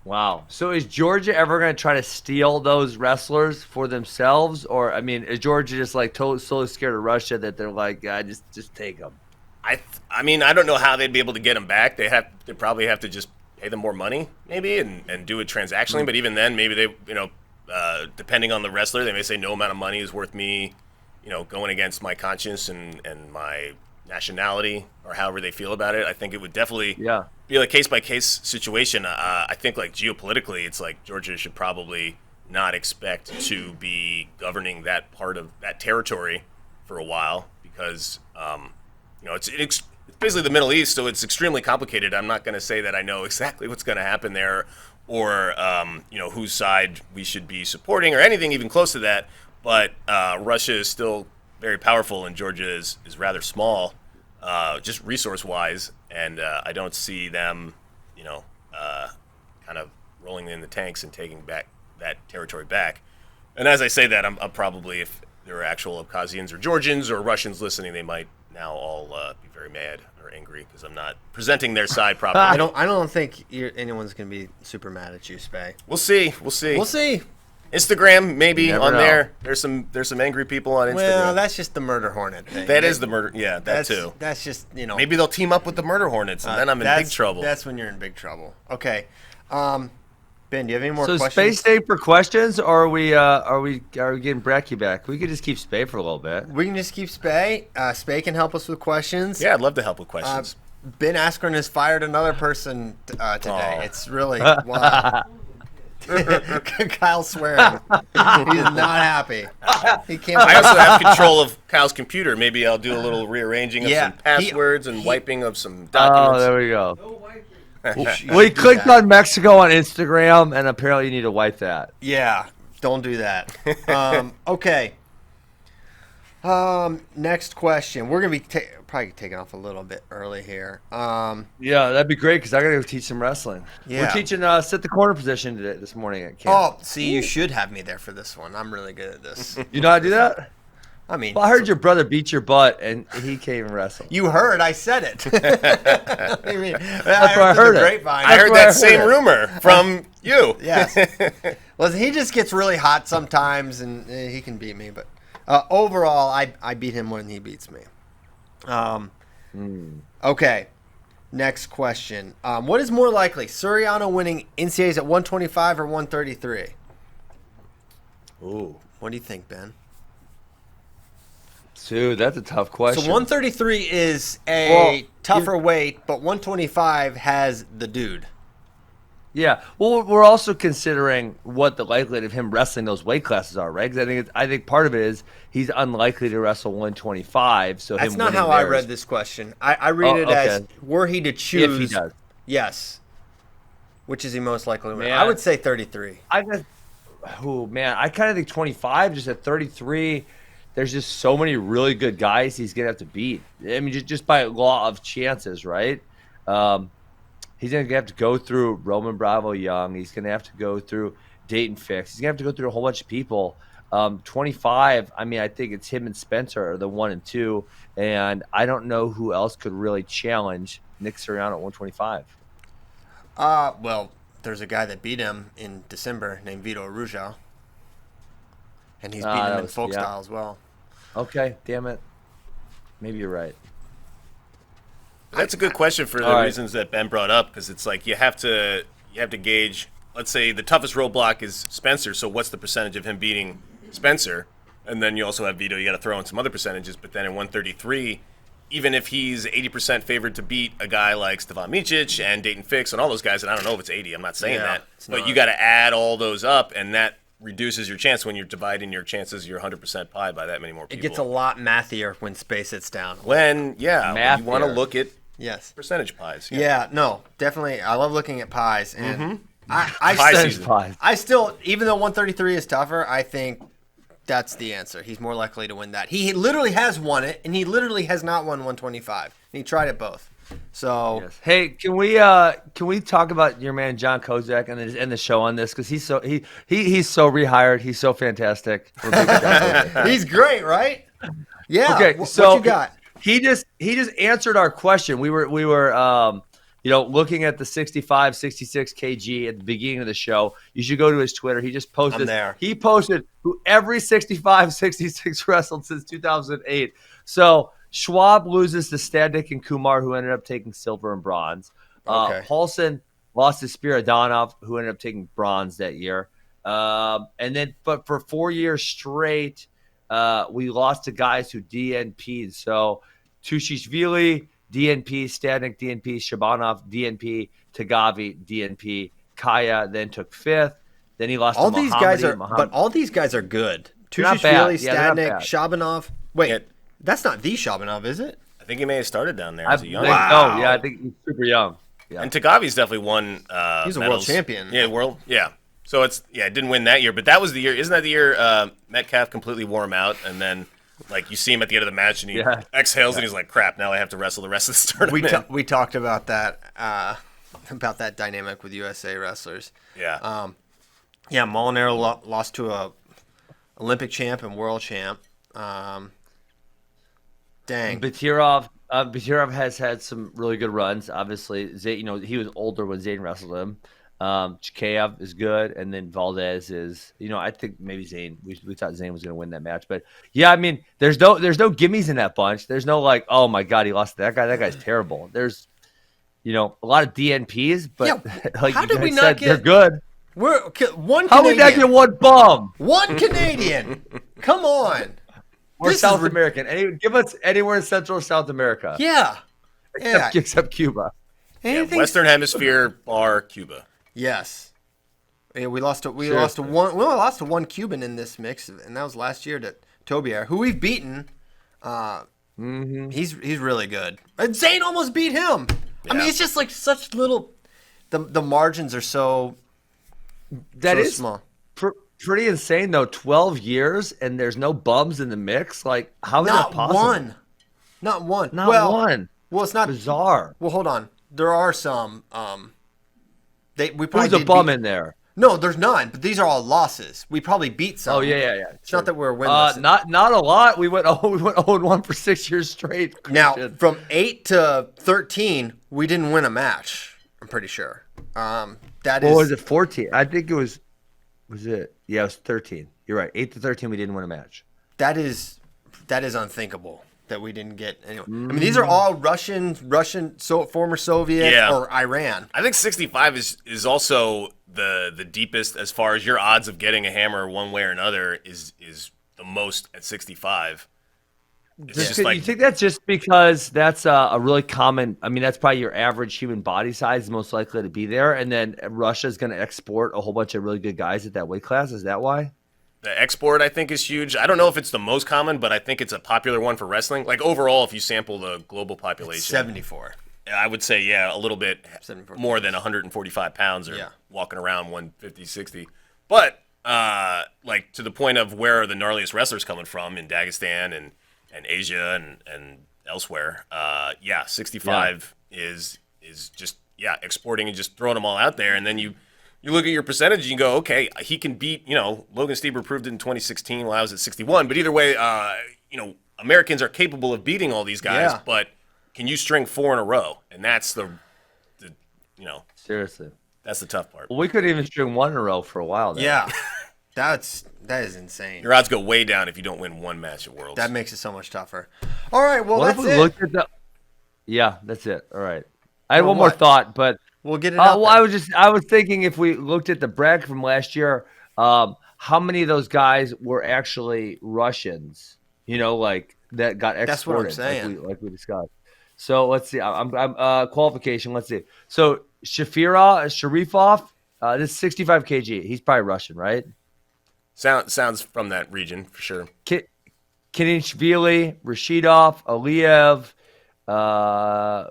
wow. So is Georgia ever going to try to steal those wrestlers for themselves, or I mean, is Georgia just like totally scared of Russia that they're like, just take them? I mean, I don't know how they'd be able to get them back. They probably have to just pay them more money, maybe, and do it transactionally. But even then, maybe they, depending on the wrestler, they may say no amount of money is worth me, going against my conscience and my nationality, or however they feel about it. I think it would definitely be a case-by-case situation. I think, like, geopolitically, it's like Georgia should probably not expect to be governing that part of that territory for a while, because it's basically the Middle East, so it's extremely complicated. I'm not going to say that I know exactly what's going to happen there, or whose side we should be supporting, or anything even close to that. But Russia is still very powerful, and Georgia is rather small, just resource-wise, and I don't see them, kind of rolling in the tanks and taking back that territory back. And as I say that, I'm probably, if there are actual Abkhazians or Georgians or Russians listening, they might now all be very mad or angry because I'm not presenting their side properly. I don't think anyone's gonna be super mad at you, Spey. We'll see. We'll see. Instagram, maybe on know. there. There's some angry people on Instagram. Well, that's just the Murder Hornet thing. That is the murder. Yeah, that's too. That's just Maybe they'll team up with the Murder Hornets, and then I'm in big trouble. That's when you're in big trouble. Okay, Ben, do you have any more So questions? Spey stay for questions, or are we getting Brecky back? We could just keep Spey for a little bit. We can just keep Spey. Spey can help us with questions. Yeah, I'd love to help with questions. Ben Askren has fired another person today. Aw. It's really wild. Kyle's swearing. He's not happy. He can't. I also have control of Kyle's computer. Maybe I'll do a little rearranging of some passwords and wiping of some documents. Oh, there we go. We clicked on Mexico on Instagram, and apparently you need to wipe that. Yeah, don't do that. Okay. Next question. We're gonna be probably taking off a little bit early here. Yeah, that'd be great because I gotta go teach some wrestling. Yeah. We're teaching sit the corner position this morning at camp. Oh, see, you should have me there for this one. I'm really good at this. You know how to do that? I mean, Well, I heard your brother beat your butt, and he can't even wrestle. you heard I said it. I mean, That's where I heard it. Grapevine. I heard where I that heard same it. rumor from you. Yes. Well, he just gets really hot sometimes, and he can beat me. But overall, I beat him more than he beats me. Okay. Next question. What is more likely, Suriano winning NCAAs at 125 or 133? Ooh. What do you think, Ben? Dude, that's a tough question. So 133 is a tougher weight, but 125 has the dude. Yeah. Well, we're also considering what the likelihood of him wrestling those weight classes are, right? Because I think part of it is he's unlikely to wrestle 125. So That's him not winning how I there read is- this question. I read it as, were he to choose. If he does. Yes. Which is he most likely to win? Man. I would say 33. I kind of think 25. Just at 33, there's just so many really good guys he's gonna have to beat. I mean, just by law of chances, right? He's gonna have to go through Roman Bravo Young. He's gonna have to go through Dayton Fix. He's gonna have to go through a whole bunch of people. 25. I mean, I think it's him and Spencer are the 1 and 2, and I don't know who else could really challenge Nick Suriano at 125. Well, there's a guy that beat him in December named Vito Araujo. And he's beaten him in folk style as well. Okay, damn it. Maybe you're right. That's a good question for the reasons that Ben brought up, because it's like you have to gauge. Let's say the toughest roadblock is Spencer, so what's the percentage of him beating Spencer? And then you also have Vito. You got to throw in some other percentages. But then in 133, even if he's 80% favored to beat a guy like Stefan Micic and Dayton Fix and all those guys, and I don't know if it's 80. I'm not saying that, but you got to add all those up, and that reduces your chance when you're dividing your chances, your 100% pie by that many more people. It gets a lot mathier when Spey sits down. When you want to look at Yes. percentage pies. Yeah, no, definitely. I love looking at pies. And I still, even though 133 is tougher, I think that's the answer. He's more likely to win that. He literally has won it, and he literally has not won 125. And he tried it both. So hey, can we talk about your man John Kozak and end the show on this, because he's so he's so rehired. He's so fantastic. He's great, right? Yeah. Okay, so what you got? He just answered our question. We were looking at the 65, 66 kg at the beginning of the show. You should go to his Twitter. He just posted. I'm there. He posted who every 65, 66 wrestled since 2008. So Schwab loses to Stadnik and Kumar, who ended up taking silver and bronze. Paulson lost to Spiridonov, who ended up taking bronze that year. But for 4 years straight, we lost to guys who DNP'd. So Tushishvili, DNP, Stadnik, DNP, Shabanov, DNP, Tagavi, DNP, Kaya then took 5th. Then he lost all to these guys are, but all these guys are good. Tushishvili, Stadnik, Shabanov. Wait, that's not the Shabanov, is it? I think he may have started down there as a young. Wow. Oh, yeah, I think he's super young. Yeah. And Tagavi's definitely won. He's a medals. world champion. Yeah. So it didn't win that year, but that was the year. Isn't that the year Metcalf completely wore him out, and then like you see him at the end of the match and he exhales and he's like, "Crap! Now I have to wrestle the rest of the tournament." We talked about that dynamic with USA wrestlers. Yeah. Molinaro lost to a Olympic champ and world champ. Dang. Batirov has had some really good runs. Obviously, he was older when Zayn wrestled him. Chikayev is good, and then Valdez is. I think maybe Zayn. We thought Zayn was going to win that match, but yeah, I mean, there's no gimmies in that bunch. There's no like, oh my god, he lost to that guy. That guy's terrible. There's, a lot of DNPs, but like how did we not said, get? They're good. We're one. How did we not get one bum? One Canadian. Come on. Or South American. Give us anywhere in Central or South America. Yeah. Except Cuba. Western Hemisphere or Cuba. Yes. Yeah, we lost to one. We only lost to one Cuban in this mix, and that was last year to Tobier, who we've beaten. He's really good. And Zayn almost beat him. Yeah. I mean, it's just like such little. The margins are so. That is small. Pretty insane though. 12 years and there's no bums in the mix. Like, how is that possible? Not one. Not one. Well, it's not bizarre. Well, hold on. There are some. Who's a bum in there? No, there's none. But these are all losses. We probably beat some. Oh yeah. It's not that we're winless. Not a lot. We went 0-1 for 6 years straight. Now, from 8 to 13, we didn't win a match. I'm pretty sure. Was it 14? I think it was. Was it? Yeah, it was 13. You're right. 8 to 13, we didn't win a match. That is unthinkable that we didn't get anyone. I mean, these are all Russian, former Soviet or Iran. I think 65 is also the deepest as far as your odds of getting a hammer one way or another is the most at 65. You think that's just because that's a really common? I mean, that's probably your average human body size is most likely to be there, and then Russia's going to export a whole bunch of really good guys at that weight class. Is that why? The export, I think, is huge. I don't know if it's the most common, but I think it's a popular one for wrestling. Like overall, if you sample the global population, 74. I would say a little bit more than 145 pounds or walking around 150, 60. But like to the point of where are the gnarliest wrestlers coming from in Dagestan and Asia and elsewhere. 65 is just exporting and just throwing them all out there, and then you look at your percentage and you go, okay, he can beat. Logan Stieber proved it in 2016 while I was at 61. But either way, Americans are capable of beating all these guys. But can you string 4 in a row? And that's the seriously, that's the tough part. Well, we couldn't even string 1 in a row for a while. Then. Yeah. That is insane. Your odds go way down if you don't win one match at Worlds. That makes it so much tougher. All right, well, that's it. Looked at that's it. All right. I had one more thought, but we'll get it out. Well, I was thinking if we looked at the bracket from last year, how many of those guys were actually Russians? Like that got exported. That's what I'm saying. Like we discussed. So let's see. I'm qualification. Let's see. So Sharifov, this is 65 kg. He's probably Russian, right? Sounds from that region for sure. Kinishvili, Rashidov, Aliyev.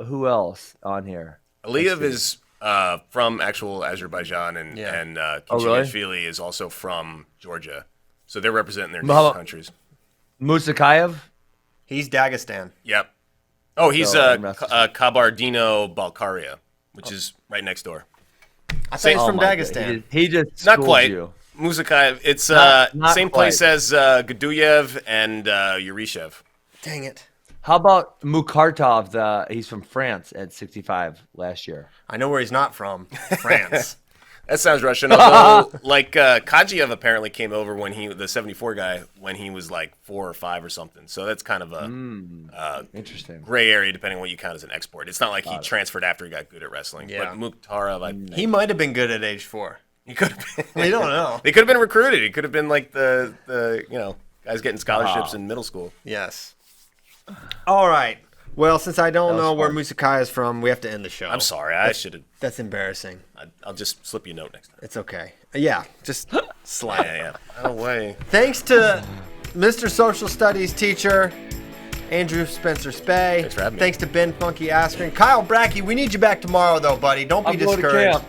Who else on here? Aliyev is From actual Azerbaijan, and Kinchigashvili is also from Georgia. So they're representing their native countries. Musakayev? He's Dagestan. Yep. Oh, he's Kabardino-Balkaria, which is right next door. I thought he's from Dagestan. He just not quite. You. Musakayev. It's not same quite. place as Gaduyev and Yurishev. Dang it. How about Mukhartov? He's from France at 65 last year. I know where he's not from. France. That sounds Russian. Although, Kadziev apparently came over when the 74 guy, when he was like 4 or 5 or something. So that's kind of a interesting gray area depending on what you count as an export. It's not like he transferred after he got good at wrestling. Yeah. But Mukhtarov, he might have been good at age 4. He could have been. We don't know. They could have been recruited. He could have been like the guys getting scholarships in middle school. Yes. All right. Well, since I don't know where Musakaya is from, we have to end the show. I'm sorry. I should have. That's embarrassing. I'll just slip you a note next time. It's okay. Yeah, just slide. Yeah. No way. Thanks to Mr. Social Studies teacher Andrew Spencer Spey. Thanks for having me. Thanks to Ben Funky Askren. Kyle Brackey, we need you back tomorrow, though, buddy. Don't be discouraged.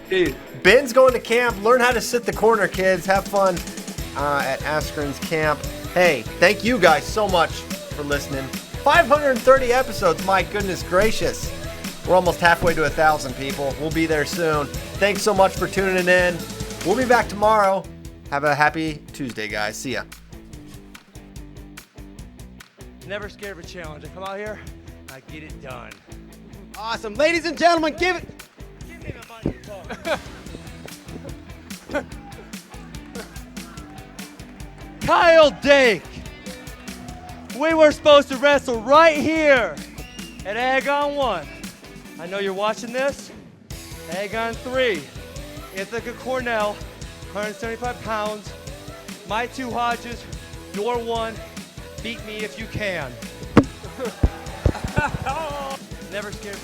Ben's going to camp. Learn how to sit the corner, kids. Have fun at Askren's camp. Hey, thank you guys so much for listening. 530 episodes, my goodness gracious. We're almost halfway to 1,000 people. We'll be there soon. Thanks so much for tuning in. We'll be back tomorrow. Have a happy Tuesday, guys. See ya. Never scared of a challenge. I come out here, I get it done. Awesome. Ladies and gentlemen, give me my microphone. Kyle Dake. We were supposed to wrestle right here at Agon 1. I know you're watching this. Agon 3. Ithaca Cornell, 175 pounds. My 2 Hodges, your 1. Beat me if you can. Never scared.